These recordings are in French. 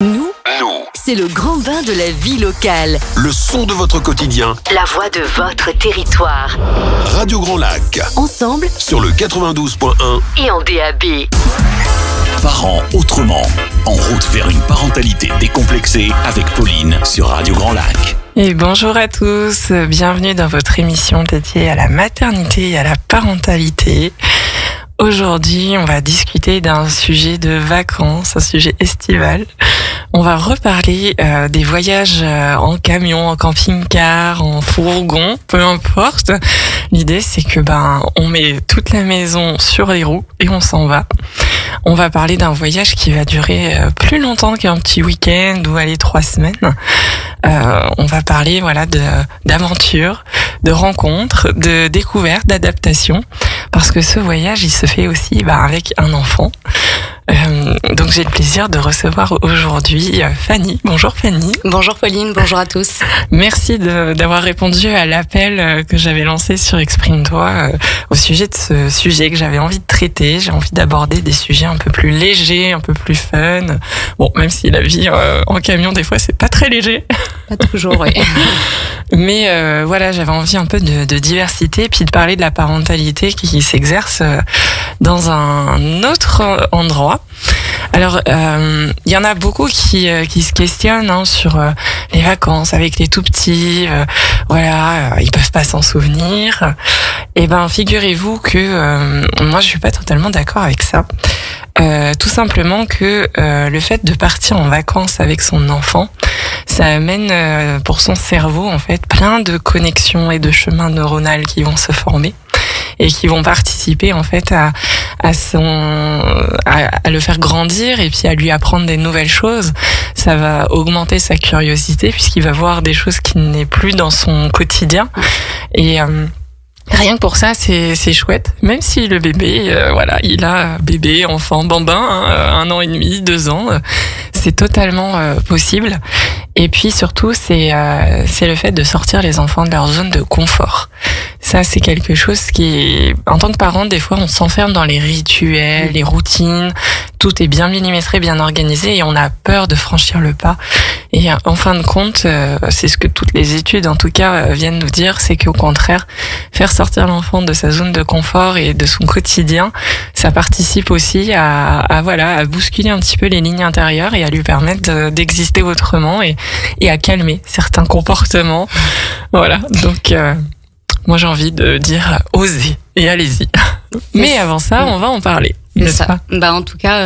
Nous, c'est le grand bain de la vie locale. Le son de votre quotidien. La voix de votre territoire. Radio Grand Lac. Ensemble Sur le 92.1 et en DAB. Parents autrement. En route vers une parentalité décomplexée avec Pauline sur Radio Grand Lac. Et bonjour à tous, bienvenue dans votre émission dédiée à la maternité et à la parentalité. Aujourd'hui, on va discuter d'un sujet de vacances, un sujet estival. On va reparler des voyages en camion, en camping-car, en fourgon, peu importe. L'idée, c'est que on met toute la maison sur les roues et on s'en va. On va parler d'un voyage qui va durer plus longtemps qu'un petit week-end ou 3 semaines. On va parler d'aventure, de rencontres, de découvertes, d'adaptation, parce que ce voyage, il se fait aussi avec un enfant. Donc j'ai le plaisir de recevoir aujourd'hui Fanny. Bonjour Fanny. Bonjour Pauline, bonjour à tous. Merci d'avoir répondu à l'appel que j'avais lancé sur Exprime-toi au sujet de ce sujet que j'avais envie de traiter. J'ai envie d'aborder des sujets un peu plus légers, un peu plus fun. Bon, même si la vie en camion, des fois, c'est pas très léger. Pas toujours, oui. Mais j'avais envie un peu de diversité, puis de parler de la parentalité qui s'exerce dans un autre endroit. Alors, il y en a beaucoup qui se questionnent sur les vacances avec les tout petits. Ils peuvent pas s'en souvenir. Et figurez-vous que moi, je suis pas totalement d'accord avec ça. Tout simplement que le fait de partir en vacances avec son enfant, ça amène pour son cerveau en fait plein de connexions et de chemins neuronaux qui vont se former et qui vont participer en fait à le faire grandir et puis à lui apprendre des nouvelles choses. Ça va augmenter sa curiosité puisqu'il va voir des choses qui n'est plus dans son quotidien et rien que pour ça, c'est chouette. Même si le bébé, il a bébé, enfant, bambin, 1 an et demi, 2 ans, c'est totalement possible. Et puis surtout, c'est le fait de sortir les enfants de leur zone de confort. Ça, c'est quelque chose qui, en tant que parent, des fois, on s'enferme dans les rituels, les routines. Tout est bien millimétré, bien organisé, et on a peur de franchir le pas. Et en fin de compte, c'est ce que toutes les études, en tout cas, viennent nous dire, c'est qu'au contraire, faire sortir l'enfant de sa zone de confort et de son quotidien, ça participe aussi à bousculer un petit peu les lignes intérieures et à lui permettre d'exister autrement et à calmer certains comportements. Voilà, donc moi j'ai envie de dire osez et allez-y. Mais avant ça, on va en parler. N'est-ce pas ? En tout cas,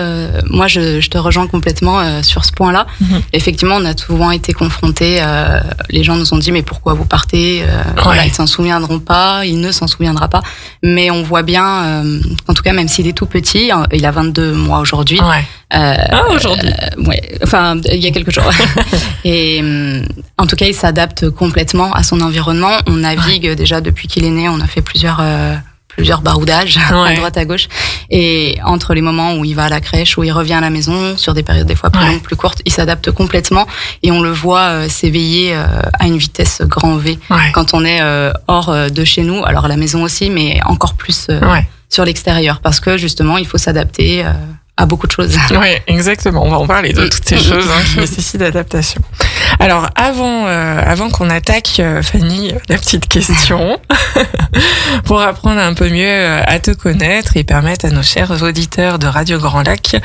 moi je te rejoins complètement sur ce point-là. Effectivement, on a souvent été confrontés. Les gens nous ont dit mais pourquoi vous partez ? Ils s'en souviendront pas, il ne s'en souviendra pas. Mais on voit bien, en tout cas même s'il est tout petit, il a 22 mois aujourd'hui. Aujourd'hui. Il y a quelques jours. Et en tout cas, il s'adapte complètement à son environnement. On navigue déjà depuis qu'il est né. On a fait plusieurs baroudages à droite à gauche, et entre les moments où il va à la crèche, où il revient à la maison sur des périodes des fois plus longues, plus courtes, il s'adapte complètement et on le voit s'éveiller à une vitesse grand V quand on est hors de chez nous, alors à la maison aussi, mais encore plus sur l'extérieur, parce que justement il faut s'adapter à beaucoup de choses. Oui, exactement. On va en parler de toutes ces choses qui nécessitent d'adaptation. Alors, avant qu'on attaque, Fanny, la petite question, pour apprendre un peu mieux à te connaître et permettre à nos chers auditeurs de Radio Grand Lac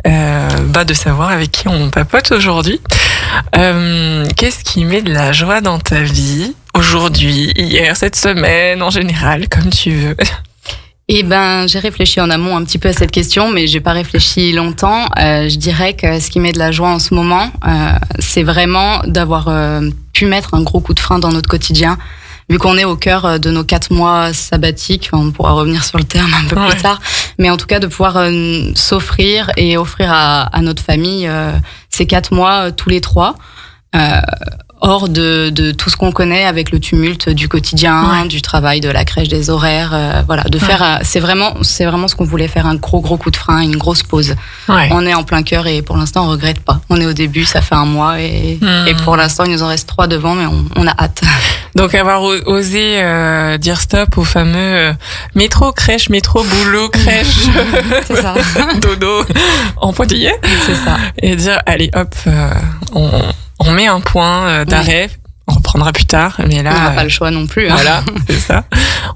de savoir avec qui on papote aujourd'hui. Qu'est-ce qui met de la joie dans ta vie aujourd'hui, hier, cette semaine, en général, comme tu veux ? J'ai réfléchi en amont un petit peu à cette question, mais j'ai pas réfléchi longtemps. Je dirais que ce qui met de la joie en ce moment, c'est vraiment d'avoir pu mettre un gros coup de frein dans notre quotidien. Vu qu'on est au cœur de nos 4 mois sabbatiques, on pourra revenir sur le terme un peu plus tard, mais en tout cas de pouvoir s'offrir et offrir à notre famille ces 4 mois tous les 3. hors de tout ce qu'on connaît avec le tumulte du quotidien, du travail, de la crèche, des horaires, voilà, de faire, c'est vraiment ce qu'on voulait faire, un gros coup de frein, une grosse pause. On est en plein cœur et pour l'instant on regrette pas. On est au début, ça fait 1 mois et pour l'instant il nous en reste 3 devant, mais on a hâte. Donc avoir osé dire stop au fameux métro, crèche, métro, boulot, crèche, c'est ça. Dodo en pointillé. C'est ça. Et dire allez hop, on met un point d'arrêt. On reprendra plus tard, mais là... On n'a pas le choix non plus. Voilà, c'est ça.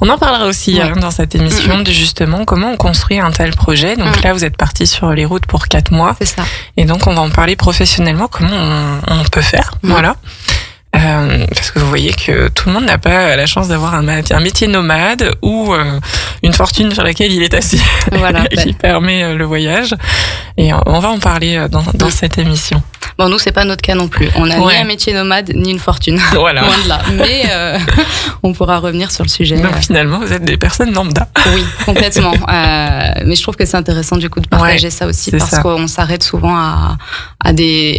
On en parlera aussi dans cette émission de justement comment on construit un tel projet. Donc là, vous êtes partis sur les routes pour 4 mois. C'est ça. Et donc, on va en parler professionnellement, comment on peut faire. Voilà. Parce que vous voyez que tout le monde n'a pas la chance d'avoir un métier nomade ou une fortune sur laquelle il est assis, voilà, qui permet le voyage. Et on va en parler dans cette émission. Bon, nous, c'est pas notre cas non plus. On n'a ni un métier nomade, ni une fortune. Voilà. Loin de là. Mais on pourra revenir sur le sujet. Donc finalement, vous êtes des personnes lambda. Oui, complètement. Mais je trouve que c'est intéressant du coup de partager ça aussi, parce qu'on s'arrête souvent à des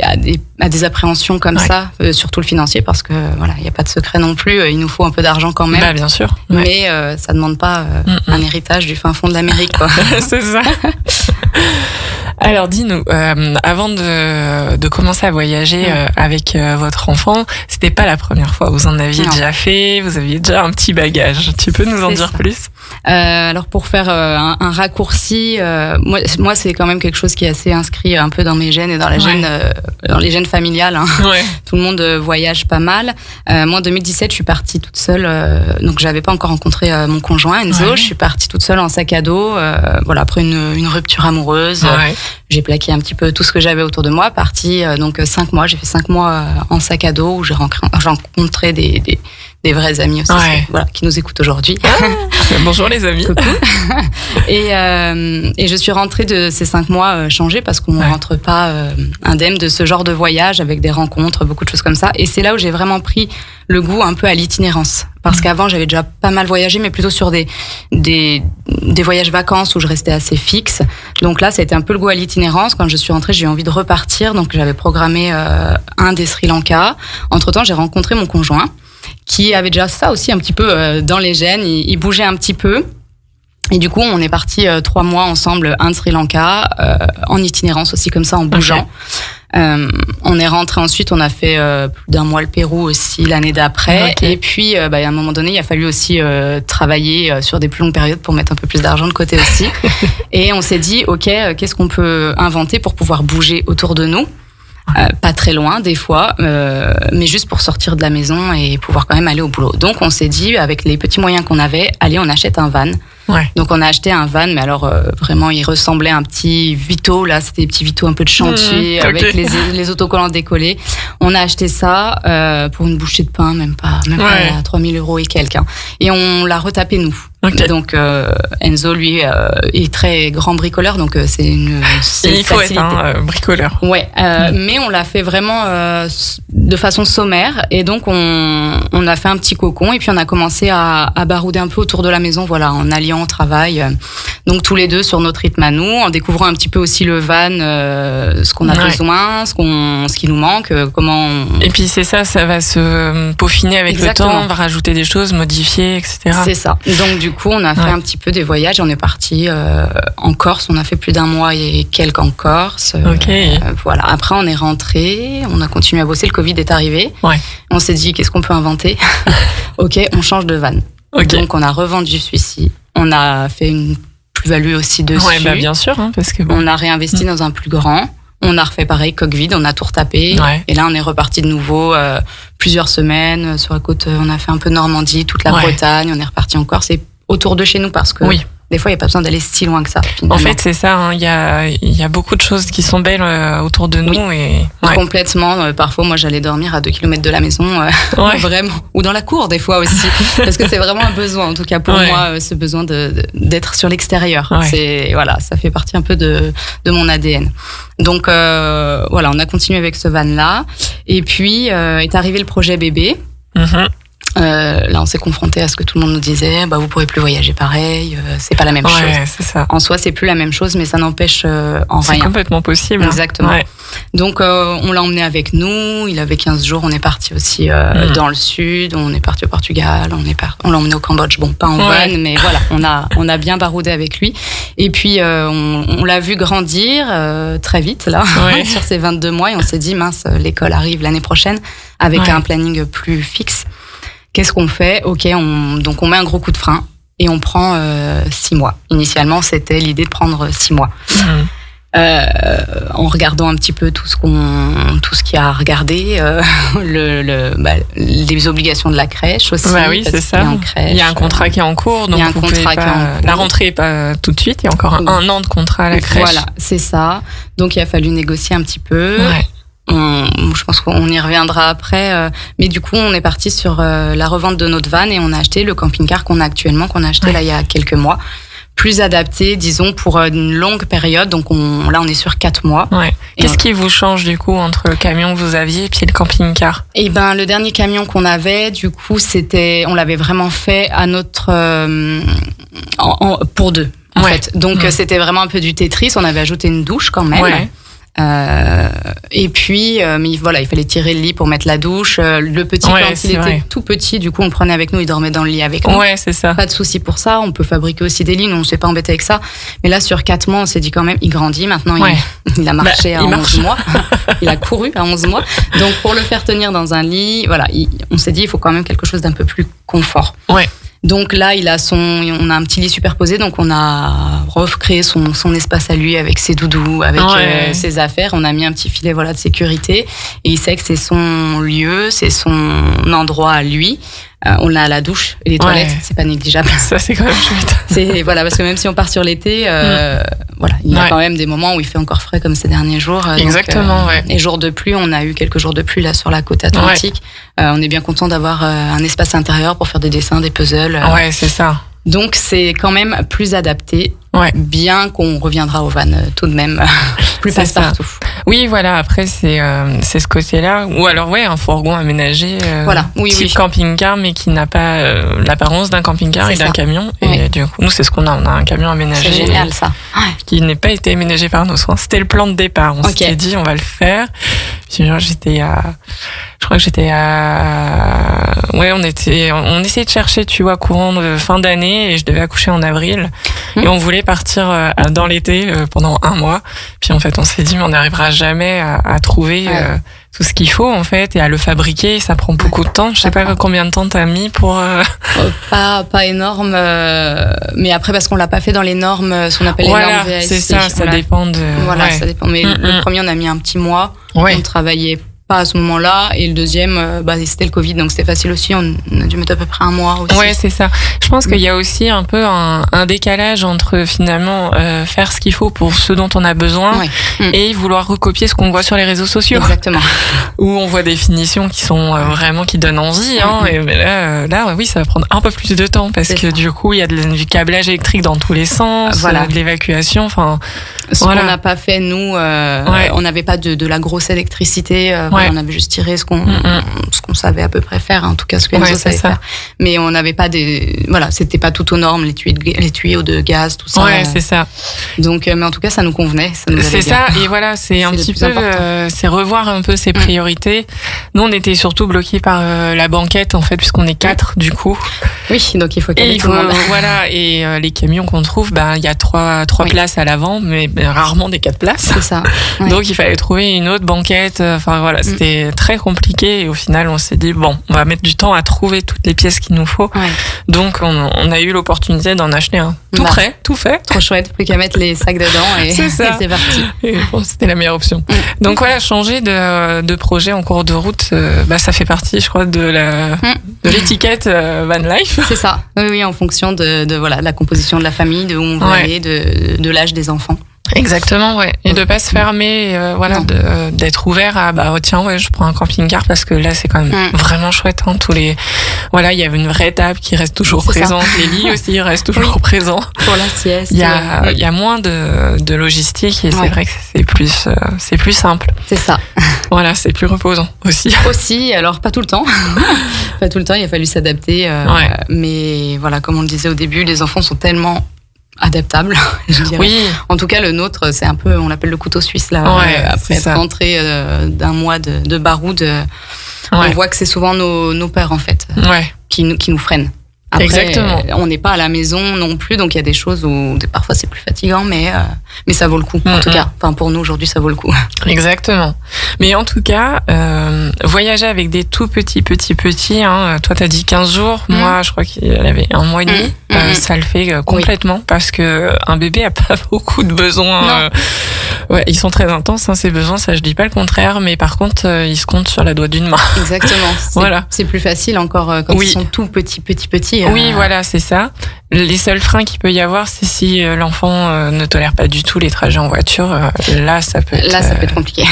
appréhensions comme ça, surtout le financier, parce que voilà, il n'y a pas de secret non plus. Il nous faut un peu d'argent quand même. Bah, bien sûr. Mais ça demande pas un héritage du fin fond de l'Amérique, quoi. C'est ça. Alors dis-nous, avant de commencer à voyager avec votre enfant, c'était pas la première fois. Vous en aviez déjà fait, vous aviez déjà un petit bagage. Tu peux nous en dire plus ? Alors pour faire un raccourci, moi c'est quand même quelque chose qui est assez inscrit un peu dans mes gènes et dans les gènes familiales. Hein. Tout le monde voyage pas mal. Moi en 2017, je suis partie toute seule. Donc j'avais pas encore rencontré mon conjoint Enzo. Je suis partie toute seule en sac à dos. Voilà, après une rupture amoureuse. J'ai plaqué un petit peu tout ce que j'avais autour de moi, parti donc 5 mois. J'ai fait 5 mois en sac à dos où j'ai rencontré des vrais amis aussi, voilà, qui nous écoutent aujourd'hui. Bonjour les amis. Coucou. Et je suis rentrée de ces 5 mois changée parce qu'on ne rentre pas indemne de ce genre de voyage avec des rencontres, beaucoup de choses comme ça. Et c'est là où j'ai vraiment pris le goût un peu à l'itinérance. Parce qu'avant, j'avais déjà pas mal voyagé, mais plutôt sur des voyages vacances où je restais assez fixe. Donc là, ça a été un peu le goût à l'itinérance. Quand je suis rentrée, j'ai eu envie de repartir. Donc j'avais programmé un des Sri Lanka. Entre-temps, j'ai rencontré mon conjoint qui avait déjà ça aussi un petit peu dans les gènes. Il bougeait un petit peu. Et du coup, on est partis 3 mois ensemble, un de Sri Lanka, en itinérance aussi, comme ça, en bougeant. On est rentré ensuite, on a fait plus d'1 mois le Pérou aussi l'année d'après. Et puis, à un moment donné, il a fallu aussi travailler sur des plus longues périodes pour mettre un peu plus d'argent de côté aussi. Et on s'est dit, OK, qu'est-ce qu'on peut inventer pour pouvoir bouger autour de nous ? Pas très loin des fois, mais juste pour sortir de la maison et pouvoir quand même aller au boulot. Donc on s'est dit, avec les petits moyens qu'on avait, allez, on achète un van. Donc on a acheté un van, mais alors vraiment il ressemblait à un petit Vito, là c'était des petits Vito un peu de chantier avec les autocollants décollés. On a acheté ça pour une bouchée de pain, même pas à 3 000 € et quelques. Et on l'a retapé nous. Donc Enzo lui est très grand bricoleur, donc c'est une il faut facilité. Être un bricoleur. Mais on l'a fait vraiment de façon sommaire, et donc on a fait un petit cocon et puis on a commencé à barouder un peu autour de la maison, voilà, en alliant travail, donc tous les deux sur notre rythme à nous, en découvrant un petit peu aussi le van, ce qu'on a besoin, ce qui nous manque, comment et puis c'est ça va se peaufiner avec le temps, on va rajouter des choses, modifier, etc. C'est ça. Donc du coup on a fait un petit peu des voyages, on est parti en Corse, on a fait plus d'1 mois et quelques en Corse. Voilà. Après on est rentré, on a continué à bosser, le Covid est arrivé. On s'est dit qu'est-ce qu'on peut inventer. OK, on change de van. Donc on a revendu celui-ci, on a fait une plus-value aussi dessus. Bien sûr, parce que on a réinvesti dans un plus grand. On a refait pareil, coque vide, on a tout retapé. Et là, on est reparti de nouveau plusieurs semaines sur la côte. On a fait un peu Normandie, toute la Bretagne. On est reparti en Corse et autour de chez nous parce que des fois, il n'y a pas besoin d'aller si loin que ça. Finalement. En fait, c'est ça. Il y a beaucoup de choses qui sont belles autour de nous. Et complètement. Parfois, moi, j'allais dormir à 2 km de la maison, vraiment, ou dans la cour des fois aussi, parce que c'est vraiment un besoin. En tout cas, pour moi, ce besoin d'être sur l'extérieur. C'est ça fait partie un peu de mon ADN. Donc on a continué avec ce van là. Et puis est arrivé le projet bébé. Là, on s'est confronté à ce que tout le monde nous disait. Vous pourrez plus voyager pareil. C'est pas la même chose. C'est ça. En soi, c'est plus la même chose, mais ça n'empêche en rien. C'est complètement possible. Exactement. Ouais. Donc, on l'a emmené avec nous. Il avait 15 jours. On est parti aussi dans le sud. On est parti au Portugal. On l'a emmené au Cambodge. Bon, pas en van, mais voilà, on a bien baroudé avec lui. Et puis, on l'a vu grandir très vite là, sur ses 22 mois. Et on s'est dit, mince, l'école arrive l'année prochaine avec un planning plus fixe. Qu'est-ce qu'on fait ? Donc on met un gros coup de frein et on prend 6 mois. Initialement, c'était l'idée de prendre 6 mois. En regardant un petit peu tout ce qu'il y a à regarder, les obligations de la crèche aussi. Oui, c'est ça. Il y a un contrat qui est en cours, donc la rentrée n'est pas tout de suite. Il y a encore un an de contrat à la crèche. Voilà, c'est ça. Donc il a fallu négocier un petit peu. Je pense qu'on y reviendra après, mais du coup on est parti sur la revente de notre van et on a acheté le camping-car qu'on a actuellement, qu'on a acheté là il y a quelques mois, plus adapté disons pour une longue période. Donc on est sur 4 mois. Qu'est-ce qui vous change du coup entre le camion que vous aviez et puis le camping-car ? Le dernier camion qu'on avait, du coup on l'avait vraiment fait à notre pour deux en fait. Donc c'était vraiment un peu du Tetris. On avait ajouté une douche quand même. Et puis, mais voilà, il fallait tirer le lit pour mettre la douche. Le petit, quand il était tout petit, du coup, on le prenait avec nous, il dormait dans le lit avec nous. C'est ça. Pas de souci pour ça. On peut fabriquer aussi des lits, nous, on s'est pas embêté avec ça. Mais là, sur 4 mois, on s'est dit quand même, il grandit. Maintenant, il a marché à 11 mois. Il a couru à 11 mois. Donc, pour le faire tenir dans un lit, voilà, on s'est dit, il faut quand même quelque chose d'un peu plus confort. Donc là, on a un petit lit superposé, donc on a recréé son espace à lui avec ses doudous, avec ses affaires. On a mis un petit filet de sécurité et il sait que c'est son lieu, c'est son endroit à lui. On a la douche et les toilettes, c'est pas négligeable. Ça, c'est quand même chouette. Parce que même si on part sur l'été, il y a quand même des moments où il fait encore frais comme ces derniers jours. Exactement, Et jours de pluie, on a eu quelques jours de pluie là sur la côte atlantique. On est bien content d'avoir un espace intérieur pour faire des dessins, des puzzles. C'est ça. Donc c'est quand même plus adapté, bien qu'on reviendra au van tout de même, plus passe-partout. Oui, voilà, après c'est ce côté-là, ou alors un fourgon aménagé, type camping-car, mais qui n'a pas l'apparence d'un camping-car et d'un camion. Et du coup, nous c'est ce qu'on a, on a un camion aménagé. C'est génial ça. Qui n'est pas été aménagé par nos soins. C'était le plan de départ, on s'était dit on va le faire. Puis je crois que j'étais à... on essayait de chercher, courant de fin d'année, et je devais accoucher en avril. Et on voulait partir dans l'été pendant 1 mois. Puis en fait, on s'est dit, mais on n'arrivera jamais à trouver tout ce qu'il faut, en fait, et à le fabriquer. Ça prend beaucoup de temps. Je sais pas combien de temps t'as mis pour... Pas énorme, mais après, parce qu'on l'a pas fait dans les normes, ce qu'on appelle les normes VASC. C'est ça, ça dépend de... ça dépend. Mais le premier, on a mis un petit mois. On travaillait pas à ce moment-là, et le deuxième c'était le Covid, donc c'était facile aussi, on a dû mettre à peu près 1 mois aussi. C'est ça. Je pense qu'il y a aussi un peu un décalage entre finalement faire ce qu'il faut pour ce dont on a besoin et vouloir recopier ce qu'on voit sur les réseaux sociaux. Exactement. Où on voit des finitions qui sont vraiment qui donnent envie, et là ça va prendre un peu plus de temps parce que du coup il y a du câblage électrique dans tous les sens, de l'évacuation, ce qu'on n'a pas fait nous, on n'avait pas de la grosse électricité. On avait juste tiré ce qu'on savait à peu près faire, en tout cas ce que Enzo savait faire. Mais on n'avait pas c'était pas tout aux normes, les tuyaux de gaz, tout ça. C'est ça. Donc, mais en tout cas, ça nous convenait. C'est ça, et voilà, c'est un petit peu, c'est revoir un peu ses priorités. Nous, on était surtout bloqués par la banquette, en fait, puisqu'on est 4, du coup. Oui, donc il faut caler tout le monde. Et les camions qu'on trouve, il y a 3 places à l'avant, mais rarement des 4 places. C'est ça. Donc, il fallait trouver une autre banquette. C'était très compliqué, et au final, on s'est dit, bon, on va mettre du temps à trouver toutes les pièces qu'il nous faut. Donc, on a eu l'opportunité d'en acheter un. Tout prêt, tout fait. Trop chouette, plus qu'à mettre les sacs dedans, et c'est parti. Et c'était la meilleure option. Donc voilà, changer de projet en cours de route, ça fait partie, je crois, de l'étiquette van life. C'est ça. Oui, en fonction de la composition de la famille, de où on veut aller, de l'âge des enfants. Exactement, et de pas se fermer, d'être ouvert à je prends un camping-car parce que là c'est quand même vraiment chouette, il y a une vraie table qui reste toujours présente, les lits aussi restent toujours présents pour la sieste. Il y a moins de logistique, et c'est vrai que c'est plus simple. C'est ça. Voilà, c'est plus reposant aussi. Aussi, alors pas tout le temps. Pas tout le temps, il a fallu s'adapter. Mais voilà, comme on le disait au début, les enfants sont tellement adaptable, je dirais. Oui. En tout cas, le nôtre, c'est un peu, on l'appelle le couteau suisse, là. Après être rentré d'un mois de baroude, on voit que c'est souvent nos pères, en fait, qui nous freinent. Après, exactement. On n'est pas à la maison non plus, donc il y a des choses où parfois c'est plus fatigant, mais ça vaut le coup. En tout cas, enfin pour nous aujourd'hui, ça vaut le coup. Exactement. Mais en tout cas, voyager avec des tout petits, hein, toi t'as dit 15 jours, moi je crois qu'il avait 1 mois et demi, ça le fait complètement parce que un bébé a pas beaucoup de besoins. Ils sont très intenses, hein, ces besoins, ça je dis pas le contraire, mais par contre ils se comptent sur la doigt d'une main. Exactement. Voilà. C'est plus facile encore quand ils sont tout petits. Oui, voilà, c'est ça. Les seuls freins qu'il peut y avoir, c'est si l'enfant ne tolère pas du tout les trajets en voiture. Là, ça peut être compliqué.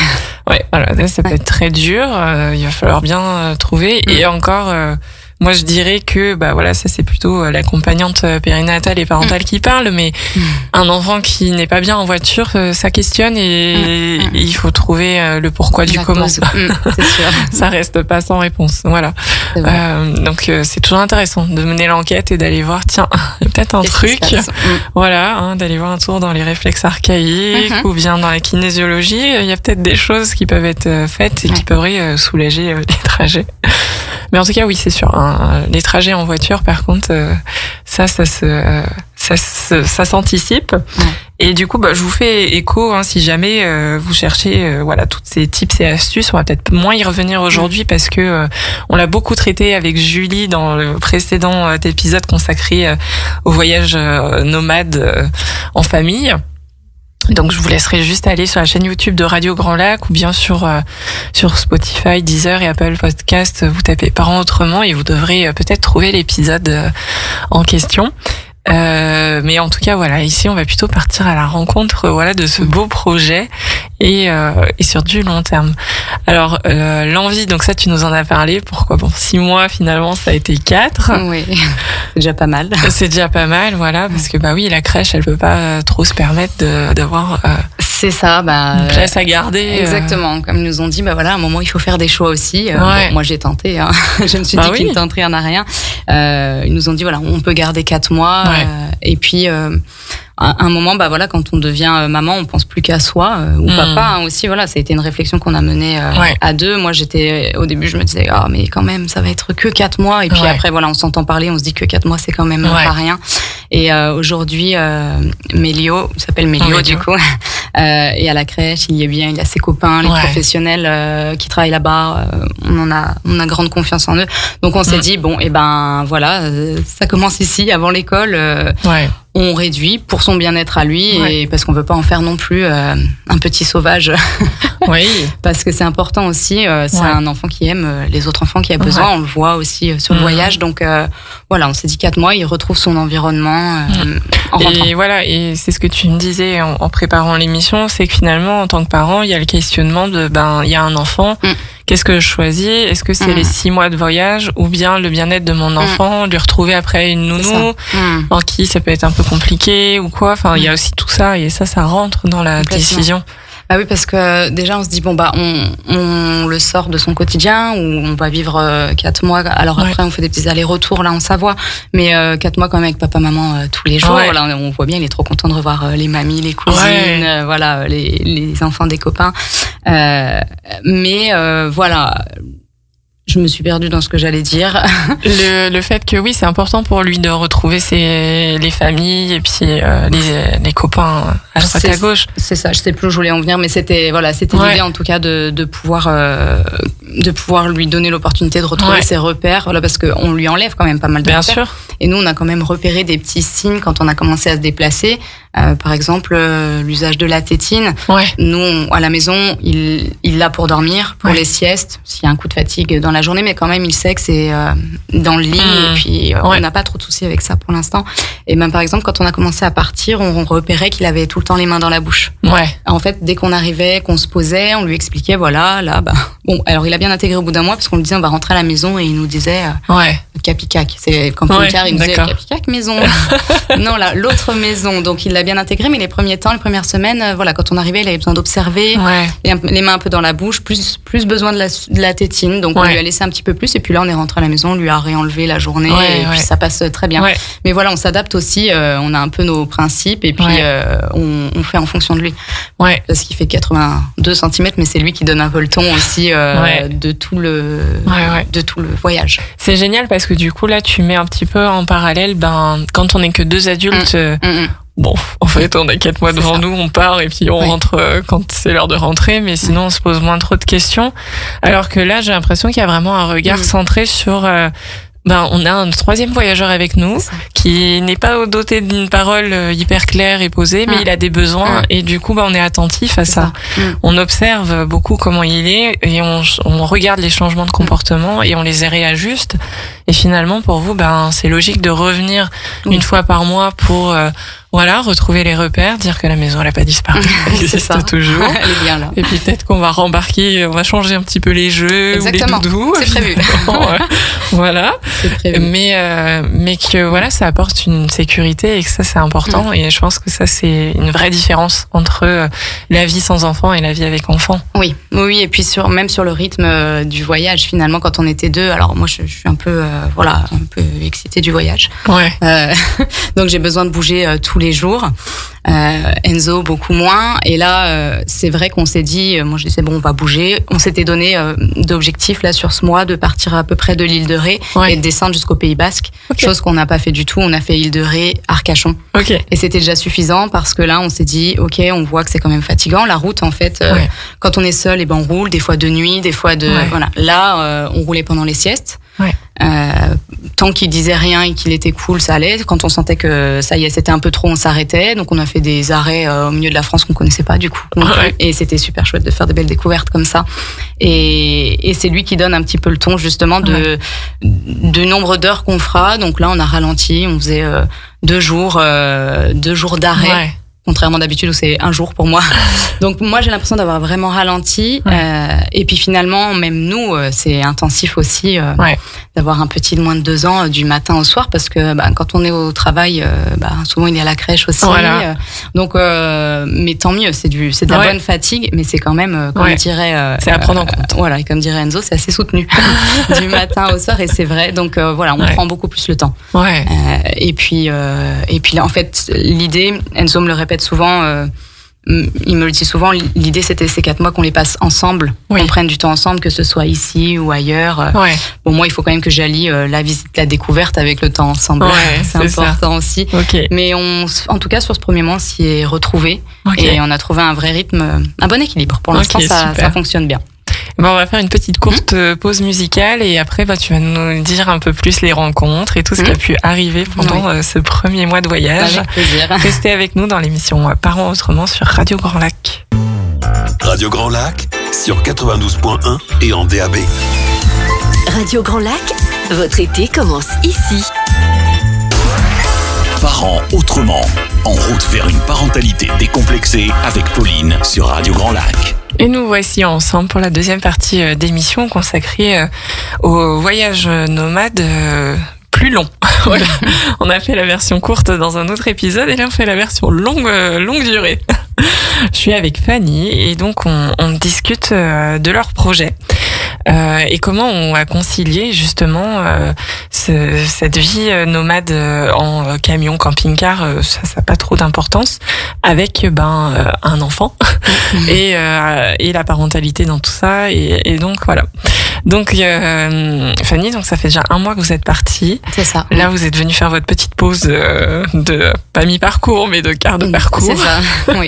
Ouais, voilà, là, ça peut être très dur. Il va falloir bien trouver. Et encore, moi, je dirais que, voilà, ça c'est plutôt l'accompagnante périnatale et parentale qui parle, mais un enfant qui n'est pas bien en voiture, ça questionne et il faut trouver le pourquoi du comment. C'est sûr. Ça reste pas sans réponse. Voilà. Donc c'est toujours intéressant de mener l'enquête et d'aller voir, tiens, peut-être un truc. Voilà, hein, d'aller voir un tour dans les réflexes archaïques ou bien dans la kinésiologie. Il y a peut-être des choses qui peuvent être faites et qui pourraient soulager les trajets. Mais en tout cas, oui, c'est sûr. Hein, les trajets en voiture, par contre, ça s'anticipe. Ouais. Et du coup, je vous fais écho, hein, si jamais vous cherchez, toutes ces tips et astuces. On va peut-être moins y revenir aujourd'hui parce que on l'a beaucoup traité avec Julie dans le précédent épisode consacré au voyage nomade en famille. Donc je vous laisserai juste aller sur la chaîne YouTube de Radio Grand Lac ou bien sur Spotify, Deezer et Apple Podcast. Vous tapez Parents autrement et vous devrez peut-être trouver l'épisode en question. Mais en tout cas, voilà, ici on va plutôt partir à la rencontre, de ce beau projet et sur du long terme. Alors l'envie, donc ça tu nous en as parlé. Pourquoi 6 mois finalement ça a été 4. Oui, c'est déjà pas mal. C'est déjà pas mal, voilà, parce que la crèche elle peut pas trop se permettre d'avoir. C'est ça, une place à garder. Exactement, comme ils nous ont dit, à un moment il faut faire des choix aussi. Moi j'ai tenté, hein. Je me suis dit qu'il ne tenterait rien à rien. Ils nous ont dit on peut garder 4 mois. Et puis à un moment quand on devient maman on pense plus qu'à soi ou papa aussi, ça a été une réflexion qu'on a menée à deux. Moi au début je me disais mais quand même ça va être que 4 mois et puis après on s'entend parler, on se dit que 4 mois c'est quand même pas rien. Et aujourd'hui Mélio, il s'appelle Mélio du coup, et à la crèche il a ses copains, les professionnels qui travaillent là-bas, on a grande confiance en eux, donc on s'est dit ça commence ici avant l'école. On réduit pour son bien-être à lui et parce qu'on veut pas en faire non plus un petit sauvage. Oui. Parce que c'est important aussi. C'est un enfant qui aime les autres enfants, qui a besoin. On le voit aussi sur le voyage. Donc on s'est dit 4 mois, il retrouve son environnement en rentrant. Et c'est ce que tu me disais en préparant l'émission, c'est que finalement en tant que parent, il y a le questionnement de il y a un enfant. Qu'est-ce que je choisis? Est-ce que c'est les 6 mois de voyage ou bien le bien-être de mon enfant, lui retrouver après une nounou en qui ça peut être un peu compliqué ou quoi? Enfin, il y a aussi tout ça et ça rentre dans la décision. Bah oui, parce que déjà on se dit on le sort de son quotidien où on va vivre 4 mois. Alors après on fait des petits allers-retours là en Savoie, mais 4 mois quand même avec papa maman tous les jours. Là, on voit bien, il est trop content de revoir les mamies, les cousines, les enfants des copains. Je me suis perdue dans ce que j'allais dire. Le fait que c'est important pour lui de retrouver les familles et puis les copains à droite à gauche. C'est ça, je sais plus où je voulais en venir, mais c'était l'idée en tout cas de pouvoir lui donner l'opportunité de retrouver ses repères, parce qu'on lui enlève quand même pas mal de repères. Bien sûr. Et nous on a quand même repéré des petits signes quand on a commencé à se déplacer. Par exemple, l'usage de la tétine. Nous, à la maison, il l'a pour dormir, pour les siestes, s'il y a un coup de fatigue dans la journée, mais quand même, il sait que c'est dans le lit, et puis on n'a pas trop de soucis avec ça pour l'instant. Et même, par exemple, quand on a commencé à partir, on repérait qu'il avait tout le temps les mains dans la bouche. En fait, dès qu'on arrivait, qu'on se posait, on lui expliquait, alors il a bien intégré au bout d'un mois, parce qu'on lui disait, on va rentrer à la maison, et il nous disait, capicac. C'est quand il nous disait, capicac maison. Non, là, l'autre maison. Donc, il l'a bien intégré, mais les premières semaines, voilà, quand on arrivait, il avait besoin d'observer, les mains un peu dans la bouche, plus besoin de la tétine, donc on lui a laissé un petit peu plus, et puis là on est rentré à la maison, on lui a réenlevé la journée, puis ça passe très bien. Mais voilà, on s'adapte aussi, on a un peu nos principes, et puis on fait en fonction de lui. Parce qu'il fait 82 cm, mais c'est lui qui donne un peu le ton aussi de tout le voyage. C'est génial parce que du coup là tu mets un petit peu en parallèle, quand on n'est que 2 adultes, bon, en fait, on a 4 mois devant nous, on part et puis on rentre quand c'est l'heure de rentrer, mais sinon on se pose moins trop de questions. Alors que là, j'ai l'impression qu'il y a vraiment un regard centré sur... on a un 3e voyageur avec nous qui n'est pas doté d'une parole hyper claire et posée, mais il a des besoins et du coup on est attentif à ça. On observe beaucoup comment il est et on regarde les changements de comportement et on les réajuste. Et finalement pour vous, c'est logique de revenir une fois par mois pour retrouver les repères, dire que la maison elle a pas disparu, elle existe toujours. Elle est bien là. Et puis peut-être qu'on va rembarquer, on va changer un petit peu les jeux ou les doudous. C'est prévu. Voilà. C'est prévu. Mais que ça apporte une sécurité et que ça c'est important. Et je pense que ça c'est une vraie différence entre la vie sans enfant et la vie avec enfant. Oui. Et puis même sur le rythme du voyage, finalement, quand on était 2, alors moi je suis un peu excitée du voyage. Donc j'ai besoin de bouger tous les jours. Enzo beaucoup moins. Et là, c'est vrai qu'on s'est dit, moi je disais on va bouger. On s'était donné d'objectifs là sur ce mois de partir à peu près de l'île de Ré et de descendre jusqu'au Pays Basque. Chose qu'on n'a pas fait du tout. On a fait île de Ré, Arcachon. Et c'était déjà suffisant parce que là on s'est dit on voit que c'est quand même fatigant la route en fait. Quand on est seul, on roule des fois de nuit, des fois voilà. Là, on roulait pendant les siestes. Tant qu'il disait rien et qu'il était cool, ça allait. Quand on sentait que ça y est, c'était un peu trop, on s'arrêtait. Donc on a fait des arrêts au milieu de la France qu'on connaissait pas du coup. Et c'était super chouette de faire de belles découvertes comme ça. Et c'est lui qui donne un petit peu le ton justement de nombre d'heures qu'on fera. Donc là, on a ralenti, on faisait 2 jours d'arrêt. Contrairement d'habitude où c'est 1 jour pour moi. Donc moi j'ai l'impression d'avoir vraiment ralenti. Et puis finalement même nous c'est intensif aussi d'avoir un petit de moins de 2 ans du matin au soir parce que quand on est au travail souvent il est à la crèche aussi. Donc mais tant mieux, c'est de la bonne fatigue, mais c'est quand même comme dirait c'est à prendre en compte. Et comme dirait Enzo, c'est assez soutenu du matin au soir et c'est vrai. Donc on prend beaucoup plus le temps. Et puis là en fait l'idée, Enzo me le répète souvent, il me le dit souvent, l'idée c'était ces 4 mois qu'on les passe ensemble, qu'on prenne du temps ensemble, que ce soit ici ou ailleurs. Bon, moi il faut quand même que j'allie la visite, la découverte avec le temps ensemble. C'est important aussi. Mais en tout cas sur ce premier mois on s'y est retrouvés et on a trouvé un vrai rythme, un bon équilibre. Pour l'instant ça fonctionne bien. On va faire une petite courte pause musicale et après tu vas nous dire un peu plus les rencontres et tout ce qui a pu arriver pendant ce premier mois de voyage. Avec plaisir. Restez avec nous dans l'émission Parents autrement sur Radio Grand Lac. Radio Grand Lac sur 92.1 et en DAB. Radio Grand Lac, votre été commence ici. Parents autrement, en route vers une parentalité décomplexée avec Pauline sur Radio Grand Lac. Et nous voici ensemble pour la deuxième partie d'émission consacrée au voyage nomade plus long. On a fait la version courte dans un autre épisode et là on fait la version longue durée. Je suis avec Fanny et donc on discute de leur projet. Et comment on va concilier justement cette vie nomade en camion, camping-car, ça n'a pas trop d'importance, avec un enfant et la parentalité dans tout ça et donc voilà. Donc Fanny, donc ça fait déjà 1 mois que vous êtes partie. C'est ça. Là vous êtes venue faire votre petite pause de pas mi-parcours mais de quart de parcours. C'est ça. Oui.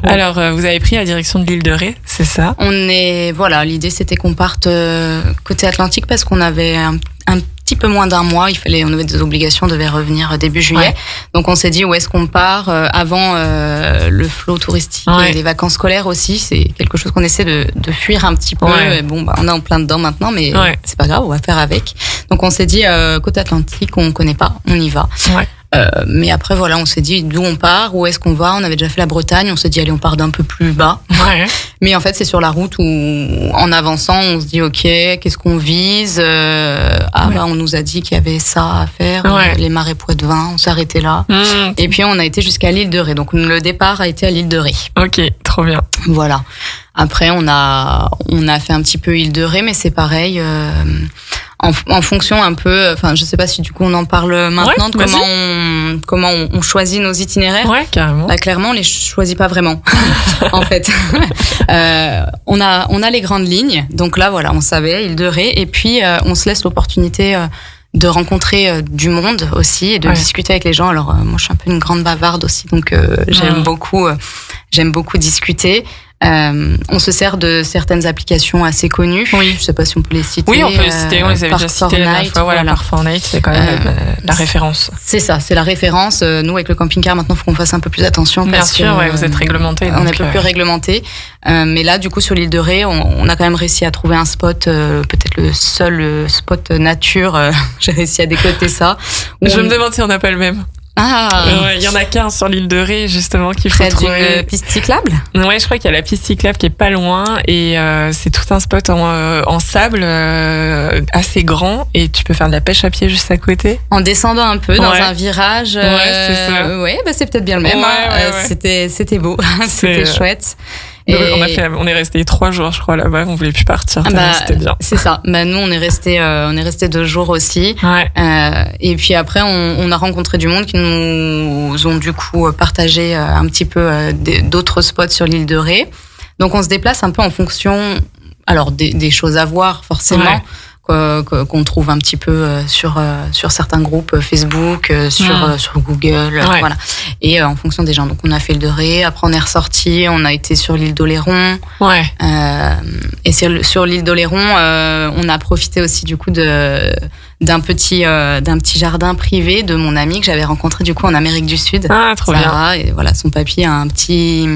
Alors vous avez pris la direction de l'île de Ré, c'est ça? L'idée c'était qu'on parte côté Atlantique parce qu'on avait un petit peu moins d'1 mois, on avait des obligations, on devait revenir début juillet. Donc on s'est dit où est-ce qu'on part avant le flot touristique et les vacances scolaires aussi, c'est quelque chose qu'on essaie de fuir un petit peu. Et on est en plein dedans maintenant, mais c'est pas grave, on va faire avec. Donc on s'est dit côté Atlantique, on connaît pas, on y va. Mais après, voilà, on s'est dit d'où on part, où est-ce qu'on va. On avait déjà fait la Bretagne, on s'est dit allez, on part d'un peu plus bas. Ouais. Mais en fait, c'est sur la route où, en avançant, on se dit ok, qu'est-ce qu'on vise on nous a dit qu'il y avait ça à faire, les marais Poitevin, on s'est arrêté là. Et puis on a été jusqu'à l'île de Ré. Donc le départ a été à l'île de Ré. Ok, trop bien. Voilà. Après, on a fait un petit peu île de Ré, mais c'est pareil. En fonction un peu, enfin, je sais pas si du coup on en parle maintenant de comment on choisit nos itinéraires. Ouais, carrément. Bah, clairement, on les choisit pas vraiment, en fait. On a les grandes lignes. Donc là, voilà, on savait, île de Ré. Et puis, on se laisse l'opportunité de rencontrer du monde aussi et de discuter avec les gens. Alors, moi, je suis un peu une grande bavarde aussi, donc j'aime beaucoup discuter. On se sert de certaines applications assez connues. Oui. Je sais pas si on peut les citer. Oui, on peut les citer. On les avait déjà citées la dernière fois. Voilà, par Fortnite, c'est quand même la référence. C'est ça, c'est la référence. Nous, avec le camping-car, maintenant, il faut qu'on fasse un peu plus attention. Bien sûr, vous êtes réglementés. On est un peu plus réglementés. Mais là, du coup, sur l'île de Ré, on a quand même réussi à trouver un spot, peut-être le seul spot nature. J'ai réussi à décoter ça. Je me demande si on n'a pas le même. Il y en a qu'un sur l'île de Ré, justement, qu'il faut trouver. Près d'une piste cyclable? Ouais, je crois qu'il y a la piste cyclable qui est pas loin et c'est tout un spot en sable assez grand et tu peux faire de la pêche à pied juste à côté. En descendant un peu dans un virage. C'est ça. Ouais, c'est peut-être bien le même. C'était beau. C'était chouette. Et on est resté 3 jours, je crois, là-bas. On voulait plus partir. C'était bien. C'est ça. Nous, on est resté 2 jours aussi. Ouais. Et puis après, on a rencontré du monde qui nous ont du coup partagé un petit peu d'autres spots sur l'île de Ré. Donc, on se déplace un peu en fonction, alors des choses à voir forcément. Qu'on trouve un petit peu sur certains groupes Facebook, sur Google, voilà. Et en fonction des gens. Donc on a fait l'île de Ré, après on est ressorti, on a été sur l'île d'Oléron. Ouais. Et sur l'île d'Oléron, on a profité aussi du coup d'un petit jardin privé de mon ami que j'avais rencontré du coup en Amérique du Sud. Ah, trop Sarah, bien. Et voilà, son papy a un petit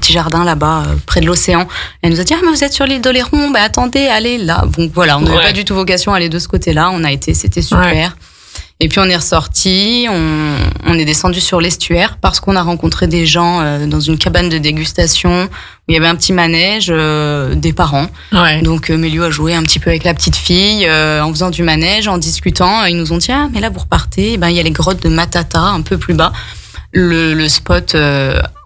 jardin là-bas près de l'océan. Elle nous a dit mais vous êtes sur l'île d'Oléron, attendez, allez là. Donc voilà, on n'avait pas du tout vocation à aller de ce côté-là. On a été, c'était super. Ouais. Et puis on est ressorti, on est descendu sur l'estuaire parce qu'on a rencontré des gens dans une cabane de dégustation où il y avait un petit manège, des parents. Ouais. Donc Méliou a joué un petit peu avec la petite fille en faisant du manège, en discutant. Ils nous ont dit mais là vous repartez, il y a les grottes de Matata un peu plus bas. Le spot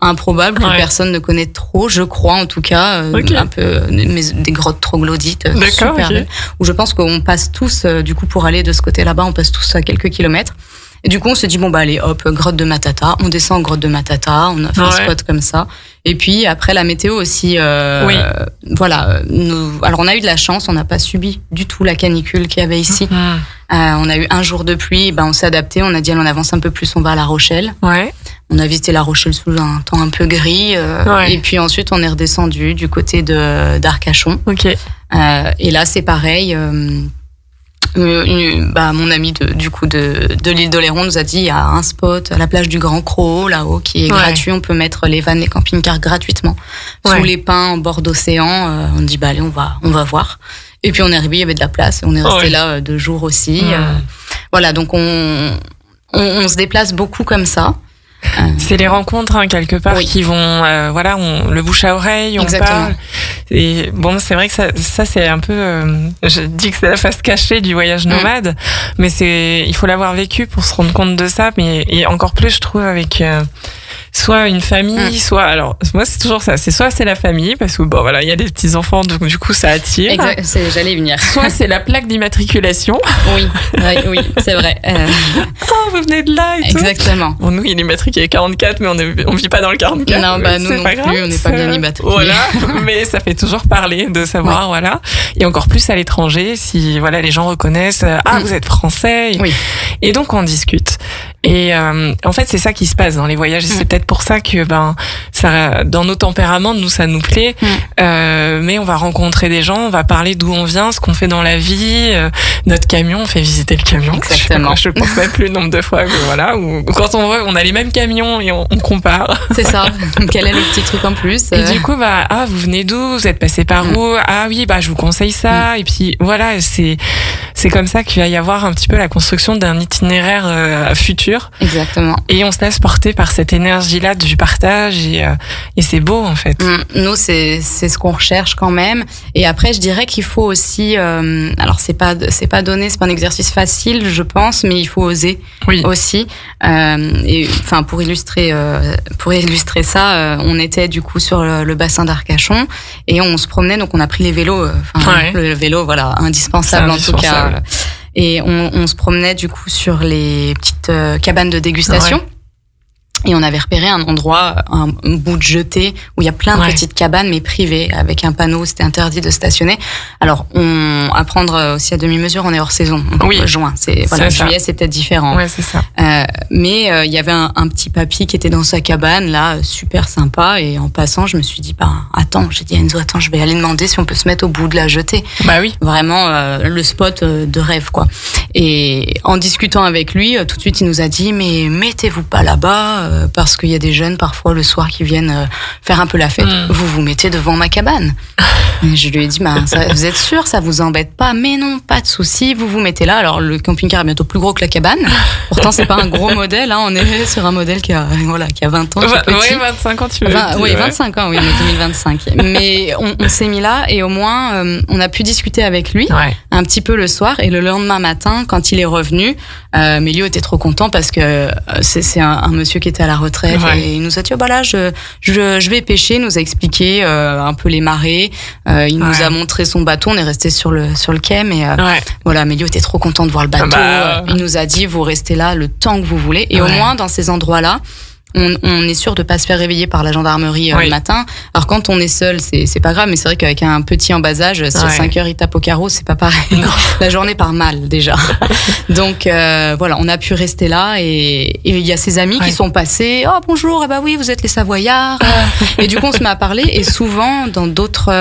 improbable que personne ne connaît trop, je crois en tout cas, un peu des grottes troglodytes super belles, où je pense qu'on passe tous du coup pour aller de ce côté là-bas, on passe tous à quelques kilomètres. Et du coup on se dit allez hop, grotte de Matata, on descend en grotte de Matata, on a fait un spot comme ça. Et puis après la météo aussi, voilà. Alors on a eu de la chance, on n'a pas subi du tout la canicule qu'il y avait ici. On a eu un jour de pluie, on s'est adapté, on a dit allez, on avance un peu plus, on va à La Rochelle. Ouais. On a visité La Rochelle sous un temps un peu gris, et puis ensuite on est redescendu du côté d'Arcachon. Ok. Et là c'est pareil. Mon ami de l'île d'Oléron nous a dit il y a un spot à la plage du Grand Croc là-haut qui est gratuit, on peut mettre les vannes, les camping-cars gratuitement sous les pins en bord d'océan. On dit allez, on va voir. Et puis on est arrivé, il y avait de la place, on est resté là 2 jours aussi. Voilà, donc on se déplace beaucoup comme ça. C'est les rencontres quelque part qui vont le bouche à oreille, on parle. Et bon, c'est vrai que ça c'est un peu je dis que c'est la face cachée du voyage nomade, mais il faut l'avoir vécu pour se rendre compte de ça, et encore plus je trouve avec soit une famille, soit, alors moi c'est toujours ça, soit c'est la famille parce que il y a des petits enfants, donc du coup ça attire. Exact, j'allais venir. Soit c'est la plaque d'immatriculation. Oui, c'est vrai. Vous venez de là et tout. Exactement. Bon, nous il est immatriculé 44, mais on vit pas dans le 44. Non, nous non plus, on n'est pas bien immatriculé. Voilà, mais ça fait toujours parler de savoir, et encore plus à l'étranger, si les gens reconnaissent, vous êtes français. Et donc on discute. Et en fait c'est ça qui se passe dans les voyages, et c'est peut-être pour ça que ça, dans nos tempéraments, nous ça nous plaît, mais on va rencontrer des gens, on va parler d'où on vient, ce qu'on fait dans la vie, notre camion, on fait visiter le camion. Exactement. Je pense même plus le nombre de fois que ou quand on voit on a les mêmes camions et on compare. C'est ça. Quel est le petit truc en plus? Et du coup vous venez d'où, vous êtes passé par où? Ah oui, je vous conseille ça. Et puis c'est c'est comme ça qu'il va y avoir un petit peu la construction d'un itinéraire futur. Exactement. Et on se laisse porter par cette énergie-là du partage et c'est beau en fait. Nous, c'est ce qu'on recherche quand même. Et après, je dirais qu'il faut aussi, alors c'est pas donné, c'est pas un exercice facile, je pense, mais il faut oser aussi. Et enfin, pour illustrer ça, on était du coup sur le bassin d'Arcachon et on se promenait, donc on a pris les vélos, le vélo, voilà, indispensable en tout cas. Et on se promenait du coup sur les petites cabanes de dégustation. Ouais. Et on avait repéré un endroit, un bout de jetée où il y a plein de petites cabanes mais privées avec un panneau, c'était interdit de stationner. Alors à prendre aussi à demi-mesure, on est hors saison. Juin, juillet c'est peut-être différent. Ouais, c'est ça. Mais il y avait un petit papy qui était dans sa cabane là, super sympa, et en passant, je me suis dit j'ai dit à Enzo, je vais aller demander si on peut se mettre au bout de la jetée. Bah oui. Vraiment le spot de rêve quoi. Et en discutant avec lui, tout de suite il nous a dit mais mettez-vous pas là-bas. Parce qu'il y a des jeunes parfois le soir qui viennent faire un peu la fête. Vous vous mettez devant ma cabane. Et je lui ai dit, vous êtes sûr, ça vous embête pas? Mais non, pas de souci, vous vous mettez là. Alors le camping-car est bientôt plus gros que la cabane. Pourtant c'est pas un gros modèle, hein. On est sur un modèle qui a 20 ans. Oui, 25 ans tu veux. 25 ans, oui, on est 2025. Mais on s'est mis là et au moins on a pu discuter avec lui un petit peu le soir, et le lendemain matin quand il est revenu, Mélio était trop content parce que c'est un monsieur qui était à la retraite et il nous a dit là je vais pêcher, il nous a expliqué un peu les marées, il nous a montré son bateau, on est resté sur le quai, mais voilà, Mélio était trop content de voir le bateau. Il nous a dit vous restez là le temps que vous voulez, et au moins dans ces endroits-là on est sûr de pas se faire réveiller par la gendarmerie le matin. Alors quand on est seul, c'est pas grave, mais c'est vrai qu'avec un petit en bas âge, si à 5 heures il tape au carreau, c'est pas pareil. La journée part mal déjà. Donc voilà, on a pu rester là, et il y a ses amis qui sont passés. Oh bonjour, oui, vous êtes les Savoyards. Et du coup on se met à parler, et souvent dans d'autres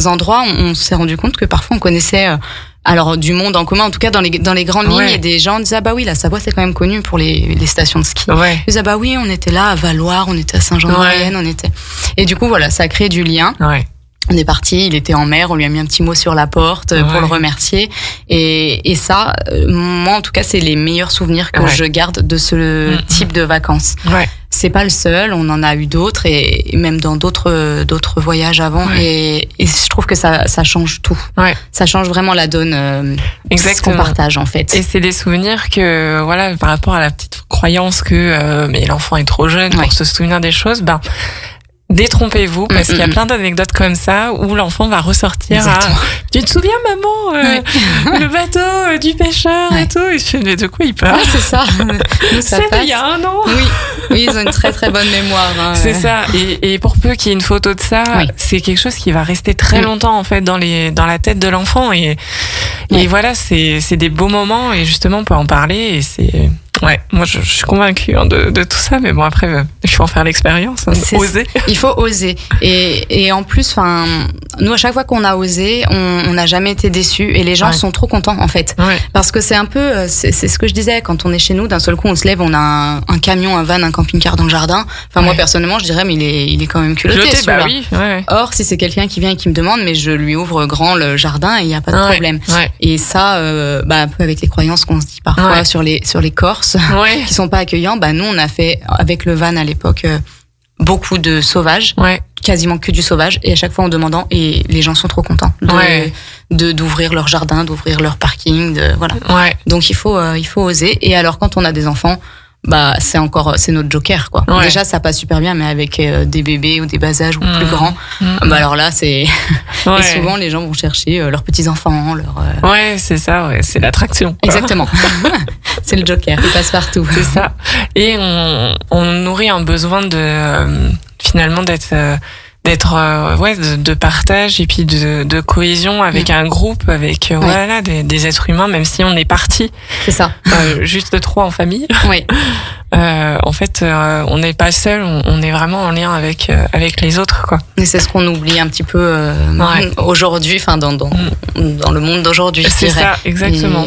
endroits, on s'est rendu compte que parfois on connaissait alors du monde en commun, en tout cas dans les grandes lignes, et des gens disaient la Savoie c'est quand même connu pour les stations de ski. Ils disaient oui, on était là à Valloire, on était à Saint-Jean-de-Maurienne, on était. Et du coup voilà, ça a créé du lien. On est parti, il était en mer, on lui a mis un petit mot sur la porte pour le remercier. Et ça, moi en tout cas, c'est les meilleurs souvenirs que je garde de ce type de vacances. C'est pas le seul, on en a eu d'autres, et même dans d'autres voyages avant, et je trouve que ça change tout. Ça change vraiment la donne, ce qu'on partage en fait. Et c'est des souvenirs que par rapport à la petite croyance que mais l'enfant est trop jeune pour se souvenir des choses, détrompez-vous, parce qu'il y a plein d'anecdotes comme ça où l'enfant va ressortir tu te souviens maman le bateau du pêcheur et tout, et je fais mais de quoi il parle? C'est ça. Nous, ça c'était il y a un an. Oui, ils ont une très très bonne mémoire. C'est ça, et pour peu qu'il y ait une photo de ça, c'est quelque chose qui va rester très longtemps en fait dans la tête de l'enfant, et voilà, c'est des beaux moments, et justement on peut en parler, et c'est moi je suis convaincue de tout ça, mais bon après il faut en faire l'expérience, oser. Il faut oser, et en plus nous à chaque fois qu'on a osé, on n'a jamais été déçus, et les gens sont trop contents en fait, parce que c'est un peu c'est ce que je disais, quand on est chez nous, d'un seul coup on se lève, on a un camion, un van, un camping-car dans le jardin. Moi personnellement je dirais mais il est quand même culotté celui-là. Or si c'est quelqu'un qui vient et qui me demande, mais je lui ouvre grand le jardin et il n'y a pas de problème. Et ça un peu avec les croyances qu'on se dit parfois sur les Corses qui sont pas accueillants, nous on a fait avec le van à l'époque beaucoup de sauvages, quasiment que du sauvage, et à chaque fois en demandant, et les gens sont trop contents d'ouvrir leur jardin, d'ouvrir leur parking, donc il faut oser. Et alors quand on a des enfants, c'est notre joker quoi. Déjà ça passe super bien, mais avec des bébés ou des bas âges ou plus grands, alors là c'est et souvent les gens vont chercher leurs petits enfants, c'est ça, c'est l'attraction. Exactement. C'est le joker, il passe partout. C'est ça. Et on nourrit un besoin finalement de partage, et puis de cohésion avec un groupe, avec des êtres humains, même si on est partis. C'est ça. Juste 3 en famille. En fait, on n'est pas seul, on est vraiment en lien avec les autres, quoi. Et c'est ce qu'on oublie un petit peu aujourd'hui, dans le monde d'aujourd'hui. C'est ça, exactement.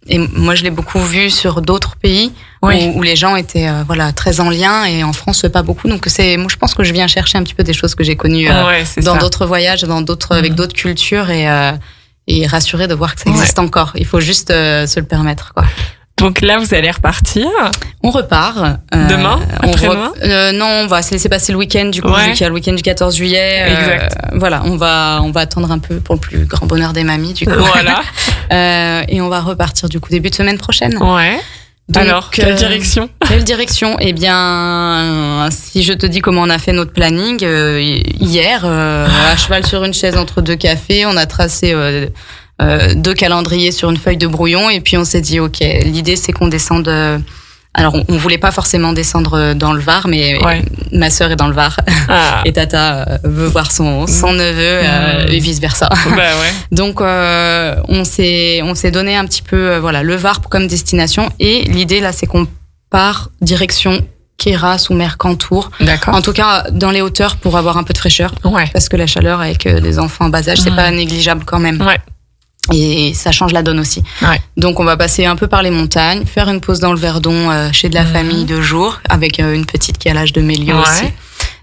Et moi, je l'ai beaucoup vu sur d'autres pays où les gens étaient très en lien, et en France pas beaucoup. Donc moi, je pense que je viens chercher un petit peu des choses que j'ai connues dans d'autres voyages, avec d'autres cultures, et rassuré de voir que ça existe encore. Il faut juste se le permettre, quoi. Donc là, vous allez repartir. On repart. Demain, après-demain non, on va se laisser passer le week-end, du coup, vu qu'il y a le week-end du 14 juillet. Exact. Voilà, on va attendre un peu pour le plus grand bonheur des mamies, du coup. Voilà. Et on va repartir, du coup, début de semaine prochaine. Ouais. Donc, alors, quelle direction? Quelle direction? Eh bien, si je te dis comment on a fait notre planning, hier, à cheval sur une chaise entre deux cafés, on a tracé 2 calendriers sur une feuille de brouillon, et puis on s'est dit, ok, l'idée c'est qu'on descende. Alors, on voulait pas forcément descendre dans le Var, mais ma sœur est dans le Var. Et Tata veut voir son neveu, et vice versa. Bah ouais. Donc, on s'est donné un petit peu, le Var comme destination. Et l'idée, là, c'est qu'on part direction Queyras ou Mercantour. D'accord. En tout cas, dans les hauteurs pour avoir un peu de fraîcheur. Ouais. Parce que la chaleur avec les enfants en bas âge, c'est pas négligeable quand même. Ouais. Et ça change la donne aussi. Ouais. Donc on va passer un peu par les montagnes, faire une pause dans le Verdon chez de la famille 2 jours, avec une petite qui a l'âge de Mélio aussi.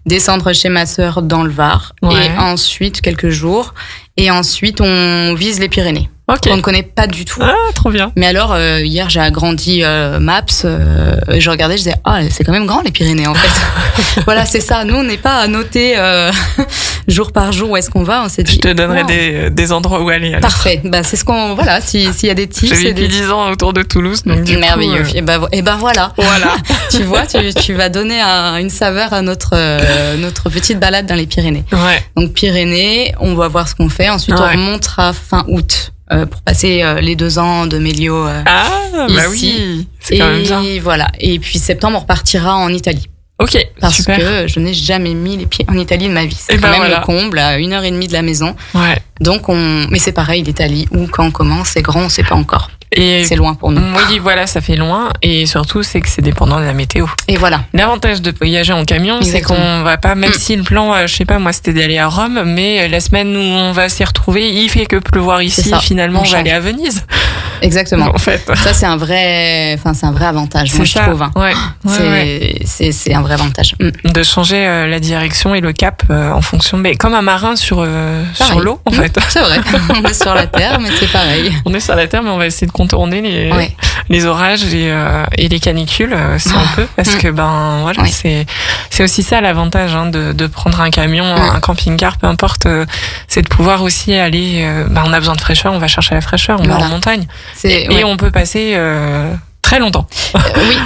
Descendre chez ma sœur dans le Var. Et ensuite, quelques jours. Et ensuite, on vise les Pyrénées. Okay. On ne connaît pas du tout. Ah, trop bien. Mais alors, hier, j'ai agrandi Maps. Et je regardais, je disais, c'est quand même grand, les Pyrénées, en fait. Voilà, c'est ça. Nous, on n'est pas à noter jour par jour où est-ce qu'on va. On s'est dit. Je te donnerai des endroits où aller. Alors. Parfait. Bah, c'est ce qu'on. Voilà, s'il y a des tips. J'ai vécu 10 ans autour de Toulouse. Donc du merveilleux. Coup, et ben voilà. Voilà. Tu vois, tu vas donner une saveur à notre petite balade dans les Pyrénées. Ouais. Donc, Pyrénées, on va voir ce qu'on fait. Ensuite, on remontera fin août. Pour passer les 2 ans de Mélio ici. Bah oui, c'est quand même bien. Voilà. Et puis septembre, on repartira en Italie. Ok, parce super. que je n'ai jamais mis les pieds en Italie de ma vie. C'est quand même le comble, à 1h30 de la maison. Ouais. Donc mais c'est pareil, l'Italie, où, quand on commence, c'est grand, on sait pas encore. Et c'est loin pour nous. Oui, voilà, ça fait loin. Et surtout, c'est que c'est dépendant de la météo. Et voilà. L'avantage de voyager en camion, c'est qu'on va pas, même si le plan, je sais pas, moi, c'était d'aller à Rome, mais la semaine où on va s'y retrouver, il fait que pleuvoir ici, finalement, on va aller à Venise. Exactement. En fait. Ça, c'est un vrai avantage, moi, je trouve. Ouais. C'est un vrai avantage. De changer la direction et le cap en fonction, mais comme un marin sur l'eau, en fait. C'est vrai. On est sur la terre, mais c'est pareil. On est sur la terre, mais on va essayer de contourner les orages et les canicules, si on peut, parce que voilà, c'est aussi ça l'avantage de prendre un camion, un camping-car, peu importe, c'est de pouvoir aussi aller. On a besoin de fraîcheur, on va chercher la fraîcheur, on va en montagne, et on peut passer très longtemps. Oui.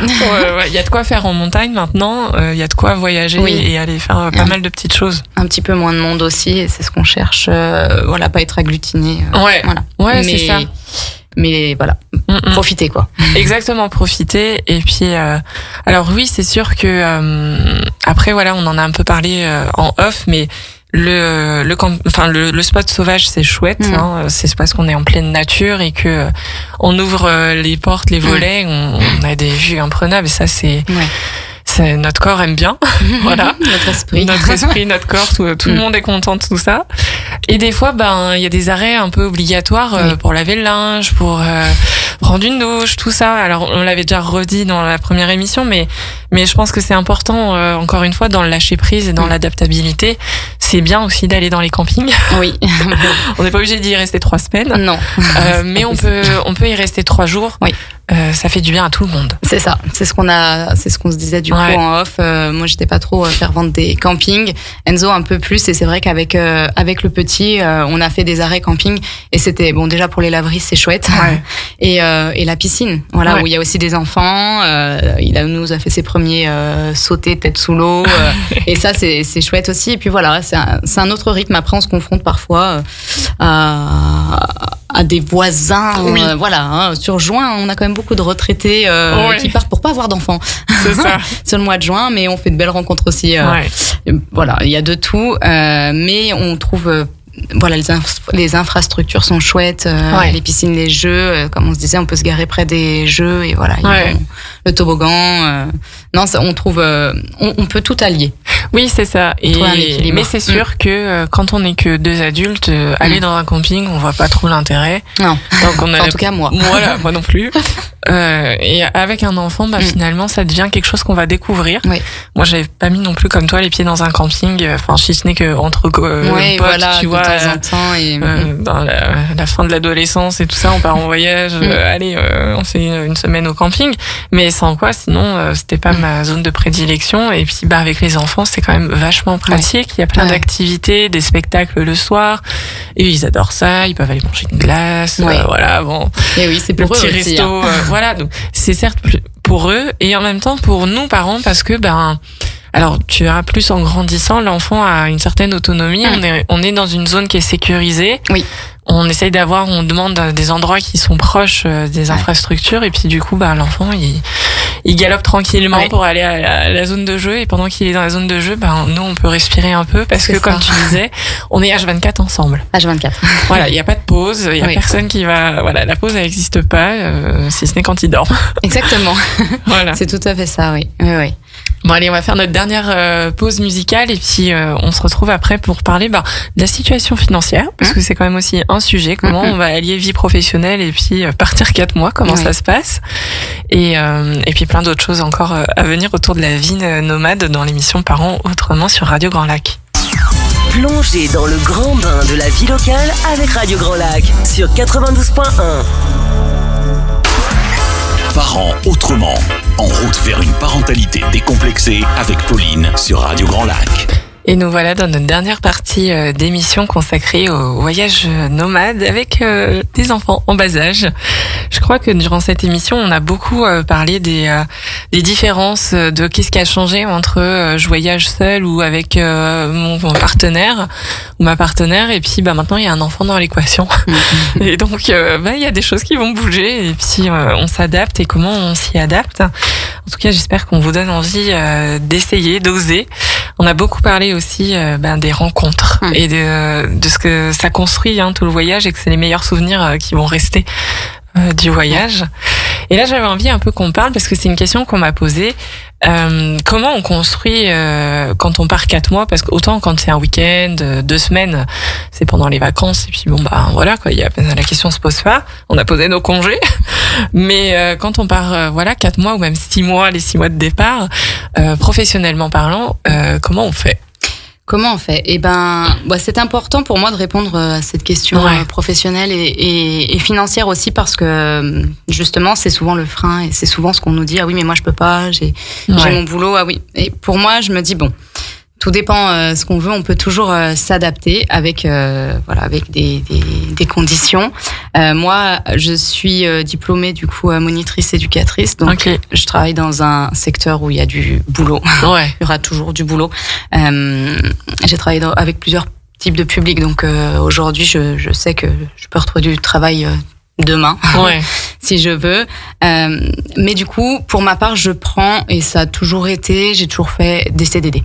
Il y a de quoi faire en montagne maintenant, il y a de quoi voyager et aller faire pas mal de petites choses. Un petit peu moins de monde aussi, et c'est ce qu'on cherche, pas être agglutiné. Ouais, c'est ça. Mais voilà, profitez quoi. Exactement, profitez. Et puis, alors oui, c'est sûr que après voilà, on en a un peu parlé en off, mais le spot sauvage, c'est chouette. C'est parce qu'on est en pleine nature et que on ouvre les portes, les volets, on a des vues imprenables. Et ça, c'est notre corps aime bien. Voilà. Notre esprit, notre corps, tout le monde est content de tout ça. Et des fois, il y a des arrêts un peu obligatoires pour laver le linge, pour prendre une douche, tout ça. Alors, on l'avait déjà redit dans la première émission, mais je pense que c'est important, encore une fois, dans le lâcher prise et dans l'adaptabilité. C'est bien aussi d'aller dans les campings. Oui. On n'est pas obligé d'y rester 3 semaines. Non. Mais on peut y rester 3 jours. Oui. Ça fait du bien à tout le monde. C'est ça. C'est ce qu'on se disait du coup en off. Moi, j'étais pas trop fervente des campings. Enzo un peu plus. Et c'est vrai qu'avec le petit, on a fait des arrêts camping. Et c'était déjà pour les laveries, c'est chouette. Ouais. Et la piscine, où il y a aussi des enfants. Il nous a fait ses premiers sauter tête sous l'eau. Et ça, c'est chouette aussi. Et puis voilà, c'est un autre rythme. Après, on se confronte parfois à des voisins. Sur juin, on a quand même beaucoup de retraités qui partent pour pas avoir d'enfants. C'est ça. Sur le mois de juin, mais on fait de belles rencontres aussi. Voilà, il y a de tout. Mais on trouve... les infrastructures sont chouettes, les piscines, les jeux, comme on se disait, on peut se garer près des jeux et voilà, le toboggan. On trouve, on peut tout allier. Oui, c'est ça. Mais c'est sûr que quand on n'est que 2 adultes, aller dans un camping, on voit pas trop l'intérêt. Non. Donc on a en tout cas, moi. Voilà, moi non plus. Et avec un enfant, finalement, ça devient quelque chose qu'on va découvrir. Oui. Moi, j'avais pas mis non plus comme toi les pieds dans un camping. Enfin, si ce n'est que entre potes, tu vois, de temps en temps. Et... dans la fin de l'adolescence et tout ça, on part en voyage. Allez, on fait une semaine au camping. Mais sans quoi, sinon, c'était pas ma zone de prédilection. Et puis, avec les enfants, c'est quand même vachement pratique. Il y a plein d'activités, des spectacles le soir. Et ils adorent ça. Ils peuvent aller manger une glace. Voilà, bon. Et oui, c'est pour eux petit aussi, resto. Voilà, donc c'est certes pour eux et en même temps pour nous parents parce que alors tu verras plus en grandissant, l'enfant a une certaine autonomie. On est dans une zone qui est sécurisée. Oui. On essaye on demande des endroits qui sont proches des infrastructures et puis du coup l'enfant il galope tranquillement pour aller à la zone de jeu et pendant qu'il est dans la zone de jeu nous on peut respirer un peu parce que comme tu disais on est H24 ensemble. H24. Voilà, il y a pas de pause, il y a personne qui va la pause elle n'existe pas si ce n'est quand il dort. Exactement. Voilà. C'est tout à fait ça, oui. Bon allez, on va faire notre dernière pause musicale et puis on se retrouve après pour parler de la situation financière parce que c'est quand même aussi un sujet, comment on va allier vie professionnelle et puis partir 4 mois, comment ça se passe et puis plein d'autres choses encore à venir autour de la vie nomade dans l'émission Parents Autrement sur Radio Grand Lac. Plongez dans le grand bain de la vie locale avec Radio Grand Lac sur 92.1. Parents Autrement, en route vers une parentalité décomplexée avec Pauline sur Radio Grand Lac. Et nous voilà dans notre dernière partie d'émission consacrée au voyage nomade avec des enfants en bas âge. Je crois que durant cette émission, on a beaucoup parlé des différences de qu'est-ce qui a changé entre je voyage seul ou avec mon partenaire ou ma partenaire et puis maintenant il y a un enfant dans l'équation. Et donc il y a des choses qui vont bouger et puis on s'adapte et comment on s'y adapte. En tout cas, j'espère qu'on vous donne envie d'essayer, d'oser. On a beaucoup parlé aussi des rencontres et de ce que ça construit tout le voyage et que c'est les meilleurs souvenirs qui vont rester du voyage. Et là, j'avais envie un peu qu'on parle parce que c'est une question qu'on m'a posée. Comment on construit quand on part 4 mois? Parce que autant quand c'est un week-end, 2 semaines, c'est pendant les vacances et puis voilà quoi, la question se pose pas. On a posé nos congés. Mais quand on part 4 mois ou même 6 mois, les 6 mois de départ, professionnellement parlant, comment on fait? Comment on fait? C'est important pour moi de répondre à cette question professionnelle et financière aussi parce que justement c'est souvent le frein et c'est souvent ce qu'on nous dit, ah oui mais moi je peux pas, j'ai mon boulot, ah oui. Et pour moi je me dis tout dépend ce qu'on veut, on peut toujours s'adapter avec avec des conditions. Moi, je suis diplômée du coup monitrice éducatrice, donc je travaille dans un secteur où il y a du boulot. Il y aura toujours du boulot. J'ai travaillé avec plusieurs types de publics, donc aujourd'hui je sais que je peux retrouver du travail demain, si je veux. Mais du coup, pour ma part, je prends, et ça a toujours été, j'ai toujours fait des CDD.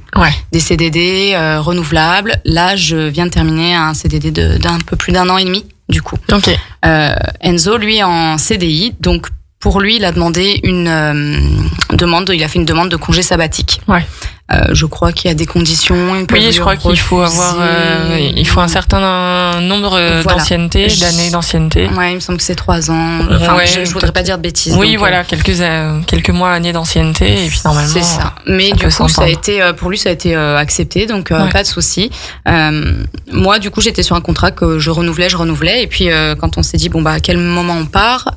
Des CDD renouvelables. Là, je viens de terminer un CDD d'un peu plus d'1 an et demi, du coup. Enzo, lui, en CDI, donc pour lui, il a demandé il a fait une demande de congé sabbatique. Je crois qu'il y a des conditions. Oui, je crois qu'il faut il faut un certain nombre d'ancienneté, d'années d'ancienneté. Il me semble que c'est 3 ans. Je voudrais pas dire de bêtises. Oui, donc, quelques mois, années d'ancienneté, et puis normalement. C'est ça. Mais du coup, pour lui, ça a été accepté, donc pas de souci. Moi, du coup, j'étais sur un contrat que je renouvelais, et puis quand on s'est dit à quel moment on part,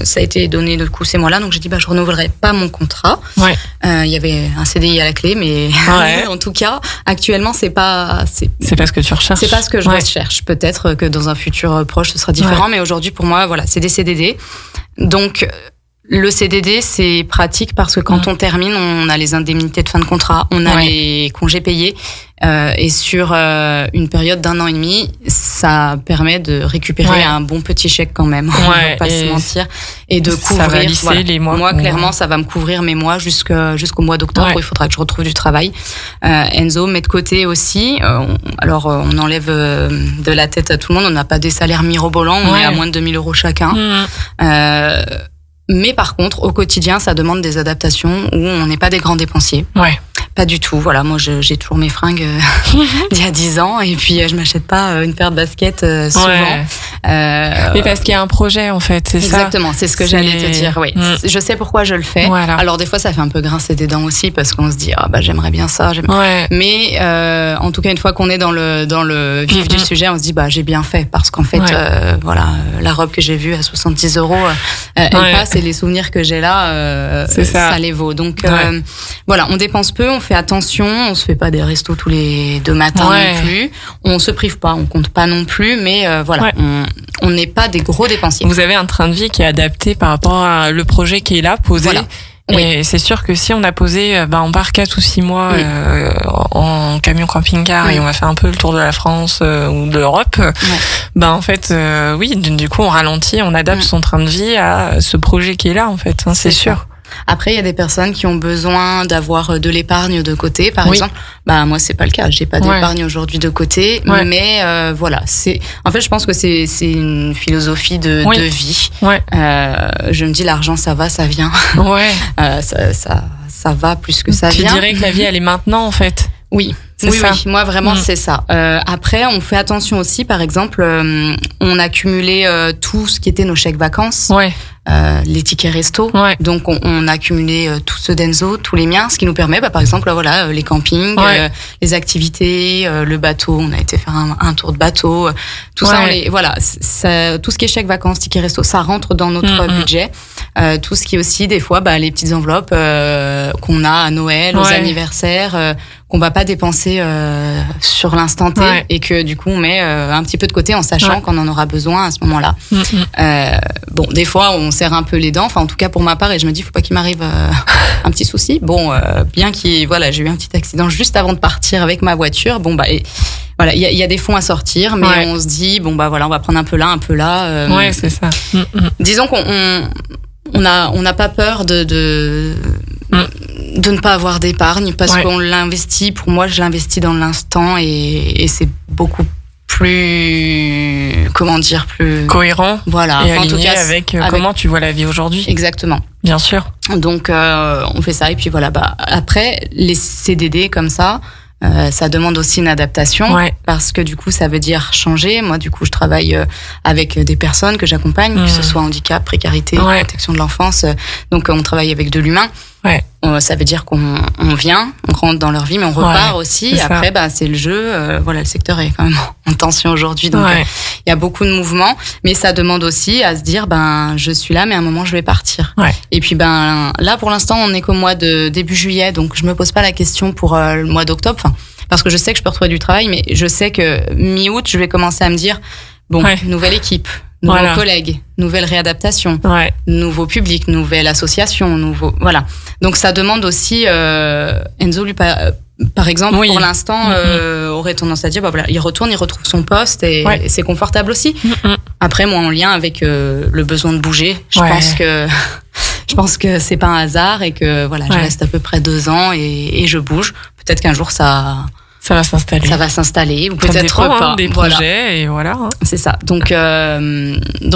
ça a été donné de coup ces mois-là, donc j'ai dit je renouvellerai pas mon contrat. Il y avait un CDI à la clé, mais en tout cas, actuellement, c'est pas ce que tu recherches. C'est pas ce que je recherche. Peut-être que dans un futur proche, ce sera différent, mais aujourd'hui, pour moi, c'est des CDD. Donc, le CDD, c'est pratique parce que quand on termine, on a les indemnités de fin de contrat, on a les congés payés. Et sur une période d'1 an et demi, ça permet de récupérer un bon petit chèque quand même. On va pas se mentir. Et de couvrir. Ça va lisser les mois. Moi, clairement, ça va me couvrir mes mois jusqu'au mois d'octobre où il faudra que je retrouve du travail. Enzo met de côté aussi. On enlève de la tête à tout le monde. On n'a pas des salaires mirobolants. On est à moins de 2 000 € chacun. Mais par contre, au quotidien, ça demande des adaptations où on n'est pas des grands dépensiers. Ouais. Pas du tout. Voilà, moi, j'ai toujours mes fringues d'il y a 10 ans et puis je m'achète pas une paire de baskets souvent. Ouais. Mais parce qu'il y a un projet, en fait, c'est ça. Exactement, c'est ce que j'allais te dire, oui. Je sais pourquoi je le fais. Voilà. Alors, des fois, ça fait un peu grincer des dents aussi parce qu'on se dit, j'aimerais bien ça. Ouais. Mais en tout cas, une fois qu'on est dans le vif du sujet, on se dit, j'ai bien fait parce qu'en fait, la robe que j'ai vue à 70 €, elle passe et les souvenirs que j'ai là, ça les vaut. Donc, voilà, on dépense peu, on fait attention, on se fait pas des restos tous les 2 matins non plus. On se prive pas, on compte pas non plus, mais on n'est pas des gros dépensiers. Vous avez un train de vie qui est adapté par rapport à le projet qui est là, posé. Voilà. Et c'est sûr que si on a posé, on part 4 ou 6 mois en camion camping-car et on va faire un peu le tour de la France ou de l'Europe, en fait, du coup, on ralentit, on adapte son train de vie à ce projet qui est là, en fait, c'est sûr. Après, il y a des personnes qui ont besoin d'avoir de l'épargne de côté, par exemple. Moi, c'est pas le cas. J'ai pas d'épargne aujourd'hui de côté, mais voilà. En fait, je pense que c'est une philosophie de vie. Ouais. Je me dis, l'argent, ça va, ça vient. Ouais. Ça va plus que ça vient. Tu dirais que la vie, elle est maintenant, en fait. Oui. Oui, moi vraiment c'est ça. Après, on fait attention aussi, par exemple, on a cumulé tout ce qui était nos chèques vacances, les tickets resto. Ouais. Donc on a cumulé tous ceux d'Enzo, tous les miens, ce qui nous permet, par exemple, les campings, les activités, le bateau. On a été faire un tour de bateau. Tout ça, tout ce qui est chèques vacances, tickets resto, ça rentre dans notre budget. Tout ce qui est aussi des fois, les petites enveloppes qu'on a à Noël, aux anniversaires. Qu'on va pas dépenser sur l'instant T et que du coup on met un petit peu de côté en sachant qu'on en aura besoin à ce moment-là. Des fois on serre un peu les dents, en tout cas pour ma part, et je me dis faut pas qu'il m'arrive un petit souci. Bien j'ai eu un petit accident juste avant de partir avec ma voiture. Il y a des fonds à sortir, mais on se dit on va prendre un peu là, un peu là. C'est ça. Disons on n'a pas peur de ne pas avoir d'épargne parce qu'on l'investit. Pour moi, je l'investis dans l'instant et c'est beaucoup plus plus cohérent. Voilà. Et aligné avec comment tu vois la vie aujourd'hui. Exactement. Bien sûr. Donc on fait ça et puis après les CDD comme ça. Ça demande aussi une adaptation parce que du coup ça veut dire changer. Moi du coup je travaille avec des personnes que j'accompagne, que ce soit handicap, précarité, protection de l'enfance. Donc on travaille avec de l'humain. Ça veut dire qu'on vient, on rentre dans leur vie, mais on repart aussi. Après, c'est le jeu. Le secteur est quand même en tension aujourd'hui, donc il y a beaucoup de mouvements. Mais ça demande aussi à se dire, je suis là, mais à un moment je vais partir. Et puis là, pour l'instant, on est qu'au mois de début juillet, donc je me pose pas la question pour le mois d'octobre, parce que je sais que je peux retrouver du travail, mais je sais que mi-août, je vais commencer à me dire, nouvelle équipe. Nouveaux collègues, nouvelle réadaptation, nouveau public, nouvelle association, voilà. Donc ça demande aussi Enzo lui par exemple pour l'instant aurait tendance à dire il retourne, il retrouve son poste et c'est confortable aussi. Après moi en lien avec le besoin de bouger, je pense que c'est pas un hasard et que je reste à peu près 2 ans et je bouge. Peut-être qu'un jour ça va s'installer ou peut-être pas. Des projets et voilà. C'est ça. Donc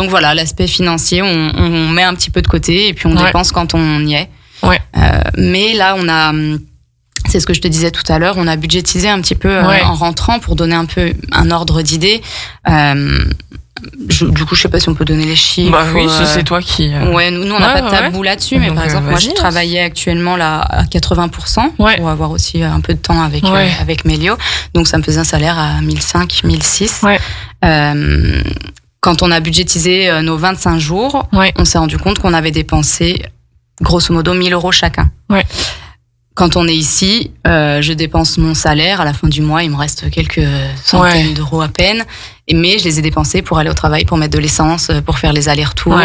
voilà, l'aspect financier, on met un petit peu de côté et puis on dépense quand on y est. Mais là, c'est ce que je te disais tout à l'heure, on a budgétisé un petit peu en rentrant pour donner un peu un ordre d'idée. Du coup, je sais pas si on peut donner les chiffres. Oui, c'est toi qui. Nous on n'a pas de tabou là-dessus, mais par exemple, moi, je travaillais actuellement là à 80% pour avoir aussi un peu de temps avec Mélio. Donc, ça me faisait un salaire à 1005, 1006. Quand on a budgétisé nos 25 jours, on s'est rendu compte qu'on avait dépensé grosso modo 1 000 € chacun. Quand on est ici, je dépense mon salaire. À la fin du mois, il me reste quelques centaines d'euros à peine. Mais je les ai dépensés pour aller au travail, pour mettre de l'essence, pour faire les allers-retours.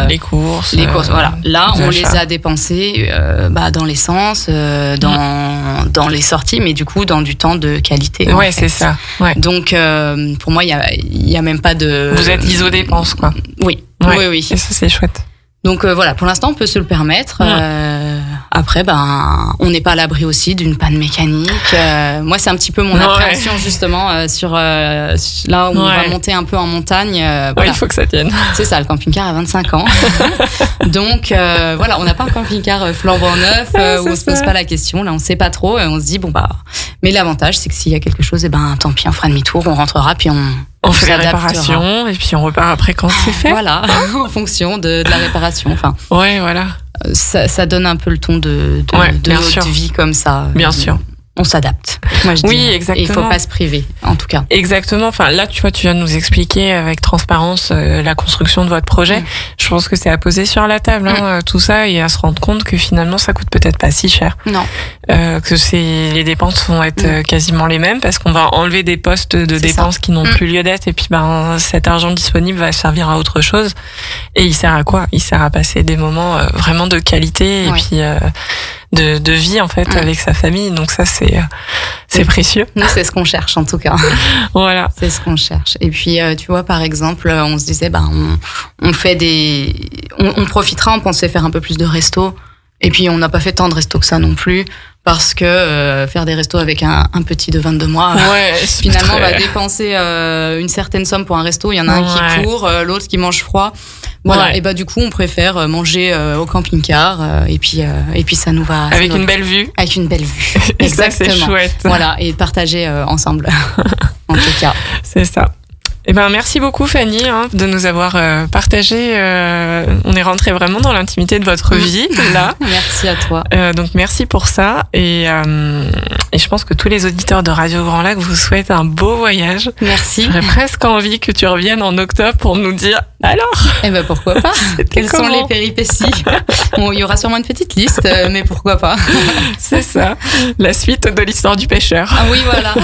Les courses. Voilà. Là, on les a dépensés dans l'essence, dans les sorties, mais du coup, dans du temps de qualité. C'est ça. Donc, pour moi, il y a même pas de... Vous êtes iso-dépenses, quoi. Oui. Et ça, c'est chouette. Donc, pour l'instant, on peut se le permettre. Après, on n'est pas à l'abri aussi d'une panne mécanique. Moi, c'est un petit peu mon appréhension justement sur là où on va monter un peu en montagne. Voilà. Il faut que ça tienne. C'est ça, le camping-car a 25 ans. Donc voilà, on n'a pas un camping-car flambant neuf où on se pose pas la question. Là, on sait pas trop et on se dit mais l'avantage, c'est que s'il y a quelque chose, tant pis, on fera demi-tour, on rentrera puis on fait la réparation et puis on repart après quand c'est fait. Voilà, en fonction de la réparation. Enfin. Ouais, voilà. Ça donne un peu le ton de notre vie comme ça. Bien sûr. On s'adapte. Moi, je dis. Oui, exactement. Et il faut pas se priver, en tout cas. Exactement. Enfin, là, tu vois, tu viens de nous expliquer avec transparence la construction de votre projet. Je pense que c'est à poser sur la table, tout ça, et à se rendre compte que finalement, ça coûte peut-être pas si cher. Non. Que les dépenses vont être quasiment les mêmes parce qu'on va enlever des postes de dépenses qui n'ont plus lieu d'être, et puis cet argent disponible va servir à autre chose. Et il sert à quoi? Il sert à passer des moments vraiment de qualité et puis de vie en fait avec sa famille. Donc ça c'est précieux. Nous c'est ce qu'on cherche en tout cas. Voilà. C'est ce qu'on cherche. Et puis tu vois, par exemple, on se disait on fait on profitera, on pensait faire un peu plus de restos. Et puis on n'a pas fait tant de restos que ça non plus, parce que faire des restos avec un petit de 22 mois, finalement on va dépenser une certaine somme pour un resto. Il y en a un qui court, l'autre qui mange froid. Voilà. Et du coup on préfère manger au camping-car et puis ça nous va avec une belle vue. Avec une belle vue. Et exactement. Ça c'est chouette. Voilà, et partager ensemble. En tout cas. C'est ça. Merci beaucoup Fanny de nous avoir partagé. On est rentré vraiment dans l'intimité de votre vie là. Merci à toi. Donc merci pour ça et je pense que tous les auditeurs de Radio Grand Lac vous souhaitent un beau voyage. Merci. J'aurais presque envie que tu reviennes en octobre pour nous dire alors. Pourquoi pas. Quelles sont les péripéties? Bon, il y aura sûrement une petite liste, mais pourquoi pas. C'est ça. La suite de l'histoire du pêcheur. Ah oui, voilà.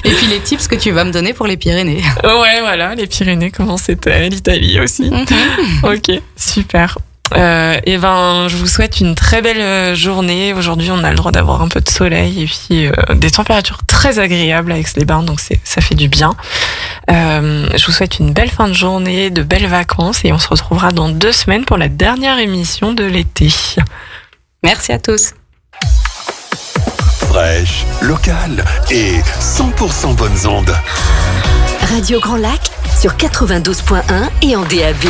Et puis les tips que tu vas me donner pour les Pyrénées. Ouais, voilà, les Pyrénées, comment c'était, l'Italie aussi. Ok, super. Je vous souhaite une très belle journée. Aujourd'hui, on a le droit d'avoir un peu de soleil et puis des températures très agréables à Aix-les-Bains, donc ça fait du bien. Je vous souhaite une belle fin de journée, de belles vacances et on se retrouvera dans 2 semaines pour la dernière émission de l'été. Merci à tous. Fraîche, locale et 100% bonnes ondes. Radio Grand Lac sur 92.1 et en DAB.